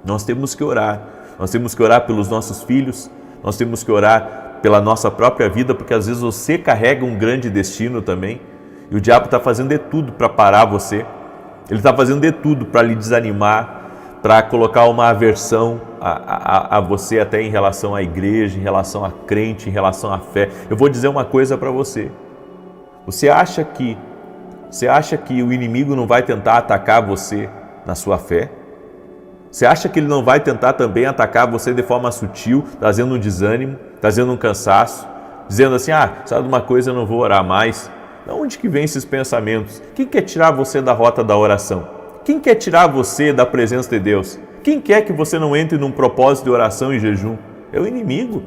Nós temos que orar. Nós temos que orar pelos nossos filhos. Nós temos que orar pela nossa própria vida, porque às vezes você carrega um grande destino também e o diabo está fazendo de tudo para parar você. Ele está fazendo de tudo para lhe desanimar, para colocar uma aversão a você até em relação à igreja, em relação a crente, em relação à fé. Eu vou dizer uma coisa para você. Você acha que o inimigo não vai tentar atacar você na sua fé? Você acha que ele não vai tentar também atacar você de forma sutil, trazendo um desânimo, trazendo um cansaço, dizendo assim, sabe de uma coisa, eu não vou orar mais? De onde que vem esses pensamentos? Quem quer tirar você da rota da oração? Quem quer tirar você da presença de Deus? Quem quer que você não entre num propósito de oração e jejum? É o inimigo.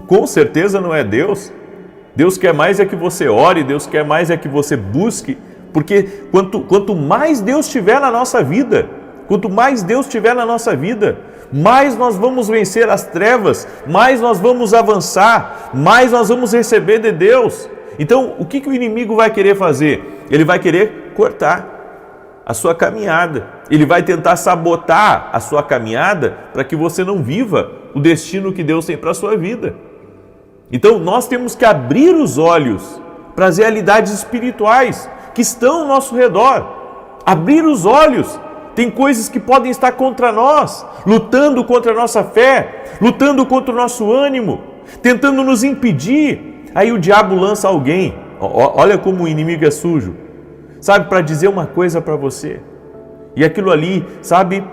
Com certeza não é Deus. Deus quer mais é que você ore, Deus quer mais é que você busque, porque quanto mais Deus estiver na nossa vida, mais nós vamos vencer as trevas, mais nós vamos avançar, mais nós vamos receber de Deus. Então, o que o inimigo vai querer fazer? Ele vai querer cortar a sua caminhada. Ele vai tentar sabotar a sua caminhada para que você não viva o destino que Deus tem para a sua vida. Então, nós temos que abrir os olhos para as realidades espirituais que estão ao nosso redor. Abrir os olhos. Tem coisas que podem estar contra nós, lutando contra a nossa fé, lutando contra o nosso ânimo, tentando nos impedir. Aí o diabo lança alguém, olha como o inimigo é sujo, sabe, para dizer uma coisa para você. E aquilo ali, sabe,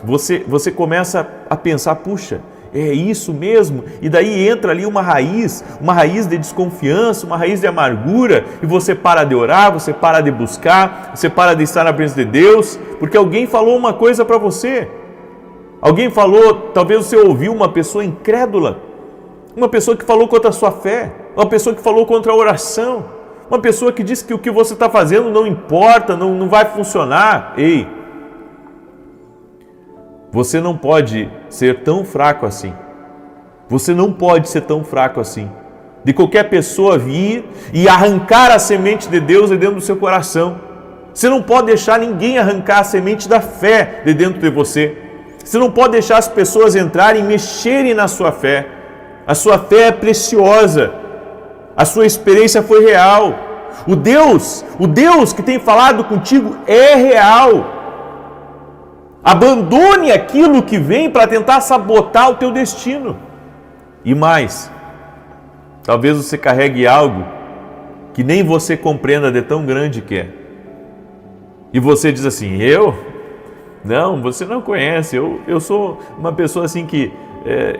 você começa a pensar, puxa, é isso mesmo? E daí entra ali uma raiz de desconfiança, uma raiz de amargura, e você para de orar, você para de buscar, você para de estar na presença de Deus, porque alguém falou uma coisa para você. Alguém falou, talvez você ouviu uma pessoa incrédula, uma pessoa que falou contra a sua fé, uma pessoa que falou contra a oração, uma pessoa que disse que o que você está fazendo não importa, não vai funcionar. Ei! Você não pode ser tão fraco assim. Você não pode ser tão fraco assim. De qualquer pessoa vir e arrancar a semente de Deus de dentro do seu coração. Você não pode deixar ninguém arrancar a semente da fé de dentro de você. Você não pode deixar as pessoas entrarem e mexerem na sua fé. A sua fé é preciosa. A sua experiência foi real. O Deus que tem falado contigo é real. Abandone aquilo que vem para tentar sabotar o teu destino. E mais, talvez você carregue algo que nem você compreenda de tão grande que é. E você diz assim, Não, você não conhece, eu sou uma pessoa assim que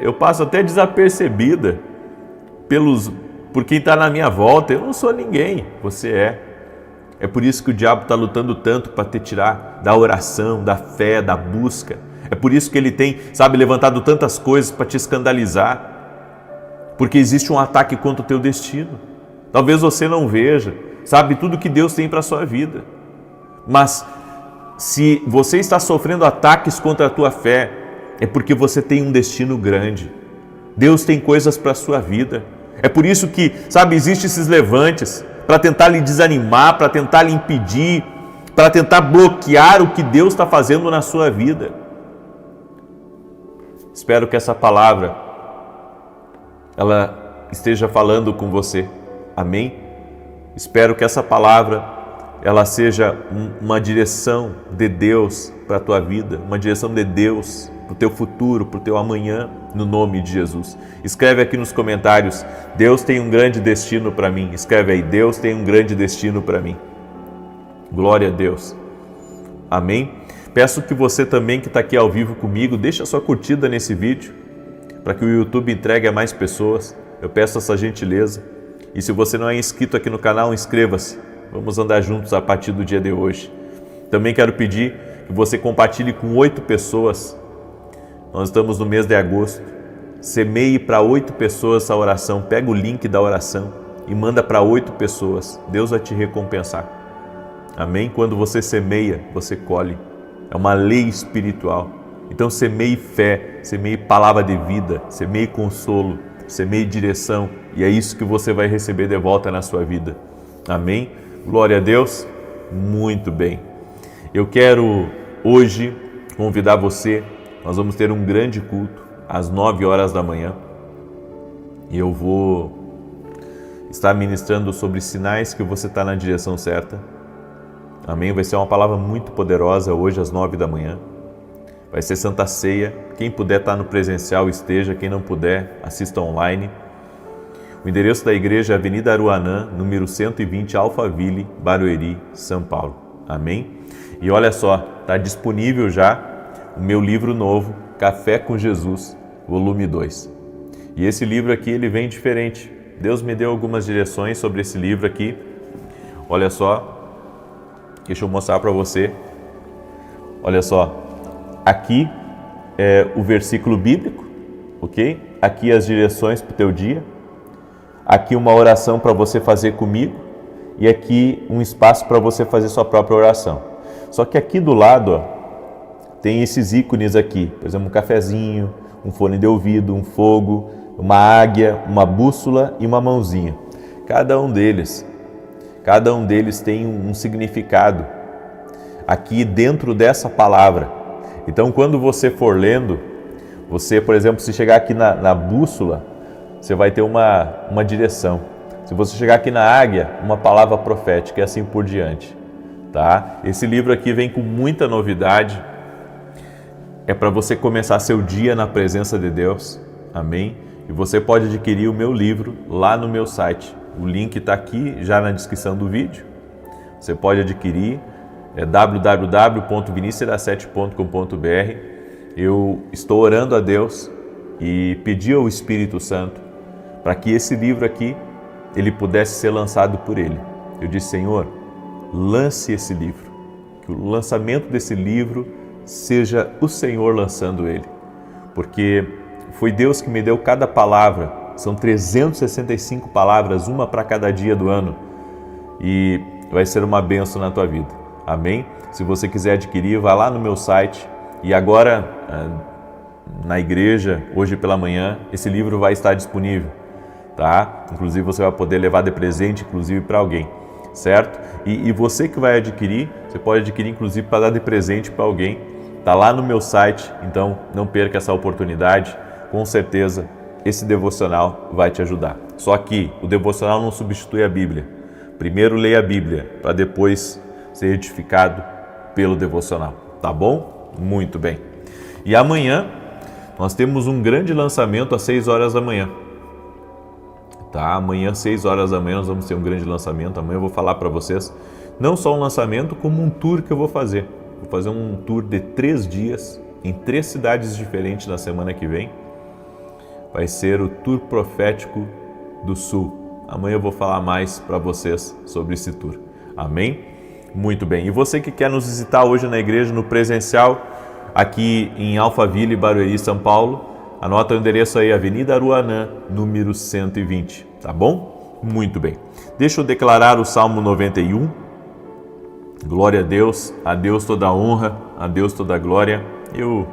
eu passo até desapercebida por quem está na minha volta, eu não sou ninguém, você é. É por isso que o diabo está lutando tanto para te tirar da oração, da fé, da busca. É por isso que ele tem, levantado tantas coisas para te escandalizar. Porque existe um ataque contra o teu destino. Talvez você não veja, tudo que Deus tem para a sua vida. Mas se você está sofrendo ataques contra a tua fé, é porque você tem um destino grande. Deus tem coisas para a sua vida. É por isso que, existem esses levantes, para tentar lhe desanimar, para tentar lhe impedir, para tentar bloquear o que Deus está fazendo na sua vida. Espero que essa palavra, ela esteja falando com você. Amém? Espero que essa palavra, ela seja uma direção de Deus para a tua vida, uma direção de Deus para o teu futuro, para o teu amanhã, no nome de Jesus. Escreve aqui nos comentários, Deus tem um grande destino para mim. Escreve aí, Deus tem um grande destino para mim. Glória a Deus. Amém? Peço que você também que está aqui ao vivo comigo, deixe a sua curtida nesse vídeo, para que o YouTube entregue a mais pessoas. Eu peço essa gentileza. E se você não é inscrito aqui no canal, inscreva-se. Vamos andar juntos a partir do dia de hoje. Também quero pedir que você compartilhe com 8 pessoas. Nós estamos no mês de agosto. Semeie para 8 pessoas a oração. Pega o link da oração e manda para 8 pessoas. Deus vai te recompensar. Amém? Quando você semeia, você colhe. É uma lei espiritual. Então semeie fé, semeie palavra de vida, semeie consolo, semeie direção. E é isso que você vai receber de volta na sua vida. Amém? Glória a Deus. Muito bem. Eu quero hoje convidar você. Nós vamos ter um grande culto às 9 horas da manhã e eu vou estar ministrando sobre sinais que você está na direção certa. Amém? Vai ser uma palavra muito poderosa hoje às 9 da manhã. Vai ser Santa Ceia. Quem puder estar no presencial esteja, quem não puder assista online. O endereço da igreja é Avenida Aruanã, número 120, Alphaville, Barueri, São Paulo. Amém? E olha só, está disponível já o meu livro novo, Café com Jesus, volume 2. E esse livro aqui, ele vem diferente. Deus me deu algumas direções sobre esse livro aqui. Olha só, deixa eu mostrar para você. Olha só, aqui é o versículo bíblico, ok? Aqui as direções para o teu dia. Aqui uma oração para você fazer comigo. E aqui um espaço para você fazer sua própria oração. Só que aqui do lado, ó, tem esses ícones aqui, por exemplo, um cafezinho, um fone de ouvido, um fogo, uma águia, uma bússola e uma mãozinha. Cada um deles tem um significado aqui dentro dessa palavra. Então, quando você for lendo, você, por exemplo, se chegar aqui na bússola, você vai ter uma direção. Se você chegar aqui na águia, uma palavra profética e assim por diante. Tá? Esse livro aqui vem com muita novidade. É para você começar seu dia na presença de Deus. Amém? E você pode adquirir o meu livro lá no meu site. O link está aqui já na descrição do vídeo. Você pode adquirir, é www.vinicius7.com.br. Eu estou orando a Deus e pedi ao Espírito Santo para que esse livro aqui, ele pudesse ser lançado por Ele. Eu disse, Senhor, lance esse livro. Que o lançamento desse livro seja o Senhor lançando ele. Porque foi Deus que me deu cada palavra. São 365 palavras, uma para cada dia do ano. E vai ser uma bênção na tua vida. Amém? Se você quiser adquirir, vá lá no meu site. E agora, na igreja, hoje pela manhã, esse livro vai estar disponível. Tá? Inclusive você vai poder levar de presente, inclusive para alguém, certo? E você que vai adquirir, você pode adquirir inclusive para dar de presente para alguém. Tá lá no meu site, então não perca essa oportunidade. Com certeza esse devocional vai te ajudar. Só que o devocional não substitui a Bíblia. Primeiro leia a Bíblia para depois ser edificado pelo devocional. Tá bom? Muito bem. E amanhã nós temos um grande lançamento às 6 horas da manhã. Tá? Amanhã, 6 horas da manhã, nós vamos ter um grande lançamento. Amanhã eu vou falar para vocês, não só um lançamento, como um tour que eu vou fazer. Vou fazer um tour de 3 dias, em 3 cidades diferentes na semana que vem. Vai ser o Tour Profético do Sul. Amanhã eu vou falar mais para vocês sobre esse tour. Amém? Muito bem. E você que quer nos visitar hoje na igreja, no presencial, aqui em Alphaville, Barueri, São Paulo, anota o endereço aí, Avenida Aruanã, número 120, tá bom? Muito bem. Deixa eu declarar o Salmo 91. Glória a Deus toda a honra, a Deus toda a glória. Eu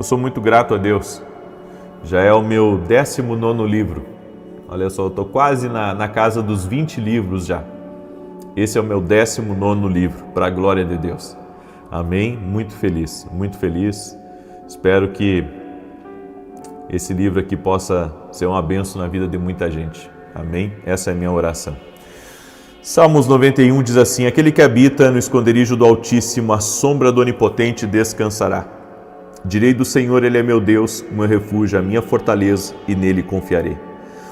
sou muito grato a Deus. Já é o meu 19º livro. Olha só, eu estou quase na casa dos 20 livros já. Esse é o meu 19º livro, para a glória de Deus. Amém? Muito feliz, muito feliz. Espero que esse livro aqui possa ser uma bênção na vida de muita gente. Amém? Essa é a minha oração. Salmos 91 diz assim: aquele que habita no esconderijo do Altíssimo, à sombra do Onipotente descansará. Direi do Senhor, Ele é meu Deus, o meu refúgio, a minha fortaleza, e nele confiarei.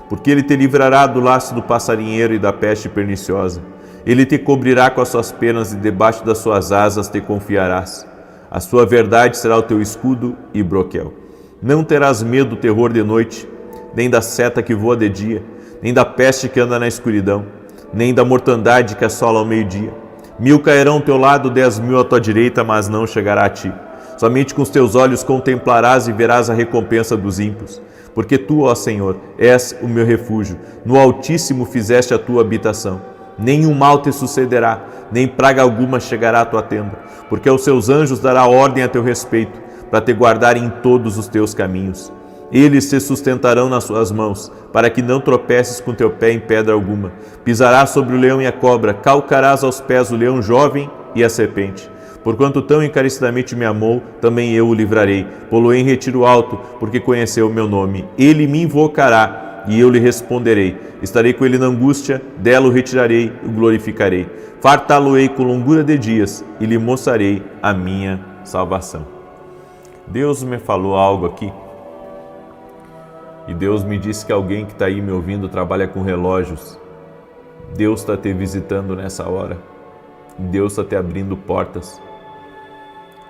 Porque Ele te livrará do laço do passarinheiro e da peste perniciosa. Ele te cobrirá com as suas penas e debaixo das suas asas te confiarás. A sua verdade será o teu escudo e broquel. Não terás medo do terror de noite, nem da seta que voa de dia, nem da peste que anda na escuridão, nem da mortandade que assola ao meio-dia. 1000 cairão ao teu lado, 10.000 à tua direita, mas não chegará a ti. Somente com os teus olhos contemplarás e verás a recompensa dos ímpios. Porque tu, ó Senhor, és o meu refúgio. No Altíssimo fizeste a tua habitação. Nenhum mal te sucederá, nem praga alguma chegará à tua tenda. Porque aos seus anjos dará ordem a teu respeito, para te guardarem em todos os teus caminhos. Eles te sustentarão nas suas mãos, para que não tropeces com teu pé em pedra alguma. Pisarás sobre o leão e a cobra, calcarás aos pés o leão jovem e a serpente. Porquanto tão encarecidamente me amou, também eu o livrarei. Pô-lo-ei em retiro alto, porque conheceu o meu nome. Ele me invocará, e eu lhe responderei. Estarei com ele na angústia, dela o retirarei e o glorificarei. Fartá-lo-ei com longura de dias, e lhe mostrarei a minha salvação. Deus me falou algo aqui. E Deus me disse que alguém que está aí me ouvindo trabalha com relógios. Deus está te visitando nessa hora. Deus está te abrindo portas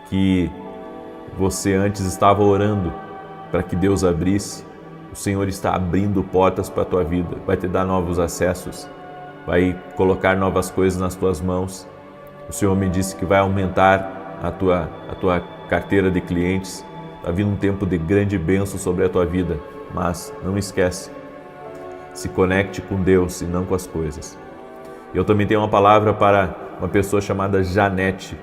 que você antes estava orando para que Deus abrisse. O Senhor está abrindo portas para a tua vida. Vai te dar novos acessos. Vai colocar novas coisas nas tuas mãos. O Senhor me disse que vai aumentar a tua carteira de clientes. Está vindo um tempo de grande bênção sobre a tua vida. Mas não esquece, se conecte com Deus e não com as coisas. Eu também tenho uma palavra para uma pessoa chamada Janete,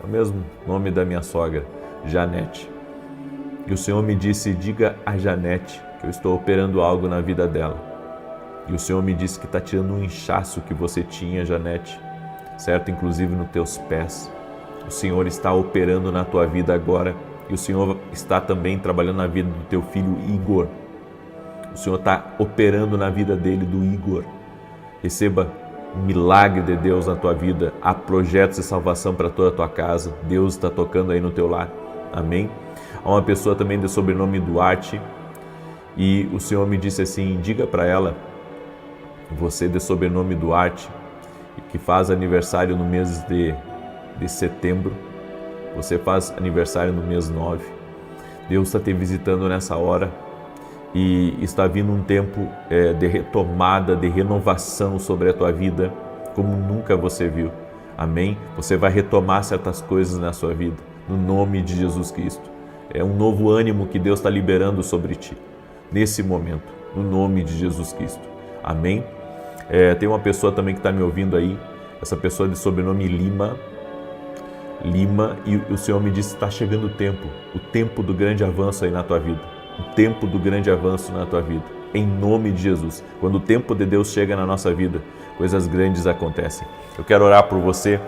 é o mesmo nome da minha sogra. Janete. E o Senhor me disse, diga a Janete que eu estou operando algo na vida dela. E o Senhor me disse que está tirando um inchaço que você tinha, Janete, certo? Inclusive nos teus pés. O Senhor está operando na tua vida agora. E o Senhor está também trabalhando na vida do teu filho Igor. O Senhor está operando na vida dele, do Igor. Receba um milagre de Deus na tua vida. Há projetos de salvação para toda a tua casa. Deus está tocando aí no teu lar. Amém? Há uma pessoa também de sobrenome Duarte. E o Senhor me disse assim, diga para ela, você de sobrenome Duarte, que faz aniversário no mês de setembro, você faz aniversário no mês 9. Deus está te visitando nessa hora e está vindo um tempo de retomada, de renovação sobre a tua vida, como nunca você viu. Amém? Você vai retomar certas coisas na sua vida, no nome de Jesus Cristo. É um novo ânimo que Deus está liberando sobre ti, nesse momento, no nome de Jesus Cristo. Amém? Tem uma pessoa também que está me ouvindo aí, essa pessoa de sobrenome Lima, e o Senhor me disse que está chegando o tempo do grande avanço aí na tua vida, o tempo do grande avanço na tua vida, em nome de Jesus. Quando o tempo de Deus chega na nossa vida, coisas grandes acontecem. Eu quero orar por você,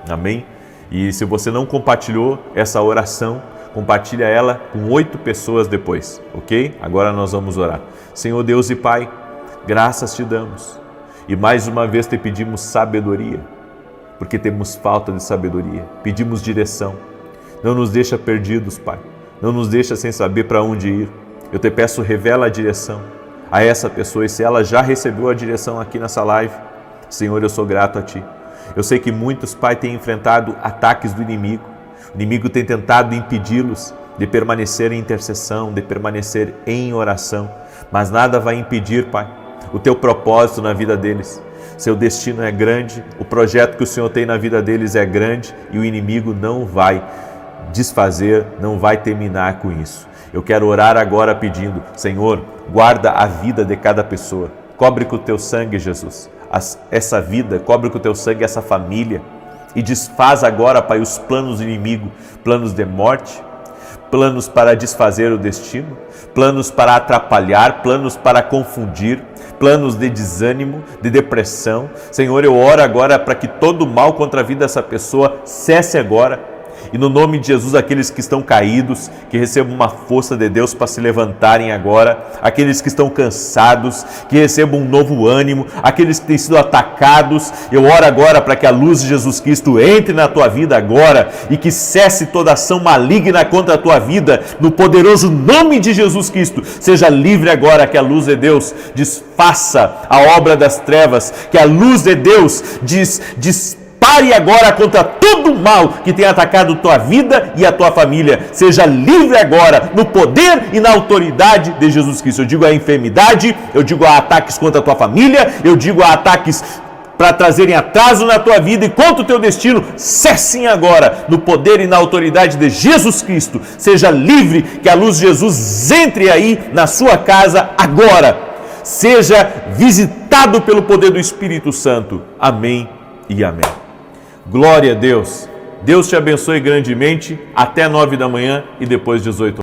amém? E se você não compartilhou essa oração, compartilha ela com 8 pessoas depois, ok? Agora nós vamos orar. Senhor Deus e Pai, graças te damos e mais uma vez te pedimos sabedoria, porque temos falta de sabedoria, pedimos direção. Não nos deixa perdidos, Pai, não nos deixa sem saber para onde ir. Eu te peço, revela a direção a essa pessoa, e se ela já recebeu a direção aqui nessa live, Senhor, eu sou grato a Ti. Eu sei que muitos, Pai, têm enfrentado ataques do inimigo. O inimigo tem tentado impedi-los de permanecer em intercessão, de permanecer em oração, mas nada vai impedir, Pai, o Teu propósito na vida deles. Seu destino é grande, o projeto que o Senhor tem na vida deles é grande e o inimigo não vai desfazer, não vai terminar com isso. Eu quero orar agora pedindo, Senhor, guarda a vida de cada pessoa, cobre com o Teu sangue, Jesus, essa vida, cobre com o Teu sangue essa família e desfaz agora, Pai, os planos do inimigo, planos de morte, planos para desfazer o destino, planos para atrapalhar, planos para confundir, planos de desânimo, de depressão. Senhor, eu oro agora para que todo mal contra a vida dessa pessoa cesse agora. E no nome de Jesus, aqueles que estão caídos, que recebam uma força de Deus para se levantarem agora. Aqueles que estão cansados, que recebam um novo ânimo. Aqueles que têm sido atacados, eu oro agora para que a luz de Jesus Cristo entre na tua vida agora e que cesse toda ação maligna contra a tua vida, no poderoso nome de Jesus Cristo. Seja livre agora, que a luz de Deus desfaça a obra das trevas, que a luz de Deus pare agora contra todo o mal que tem atacado tua vida e a tua família. Seja livre agora no poder e na autoridade de Jesus Cristo. Eu digo a enfermidade, eu digo a ataques contra a tua família, eu digo a ataques para trazerem atraso na tua vida e contra o teu destino. Cessem agora no poder e na autoridade de Jesus Cristo. Seja livre, que a luz de Jesus entre aí na sua casa agora. Seja visitado pelo poder do Espírito Santo. Amém e amém. Glória a Deus. Deus te abençoe grandemente. Até 9 da manhã e depois 18.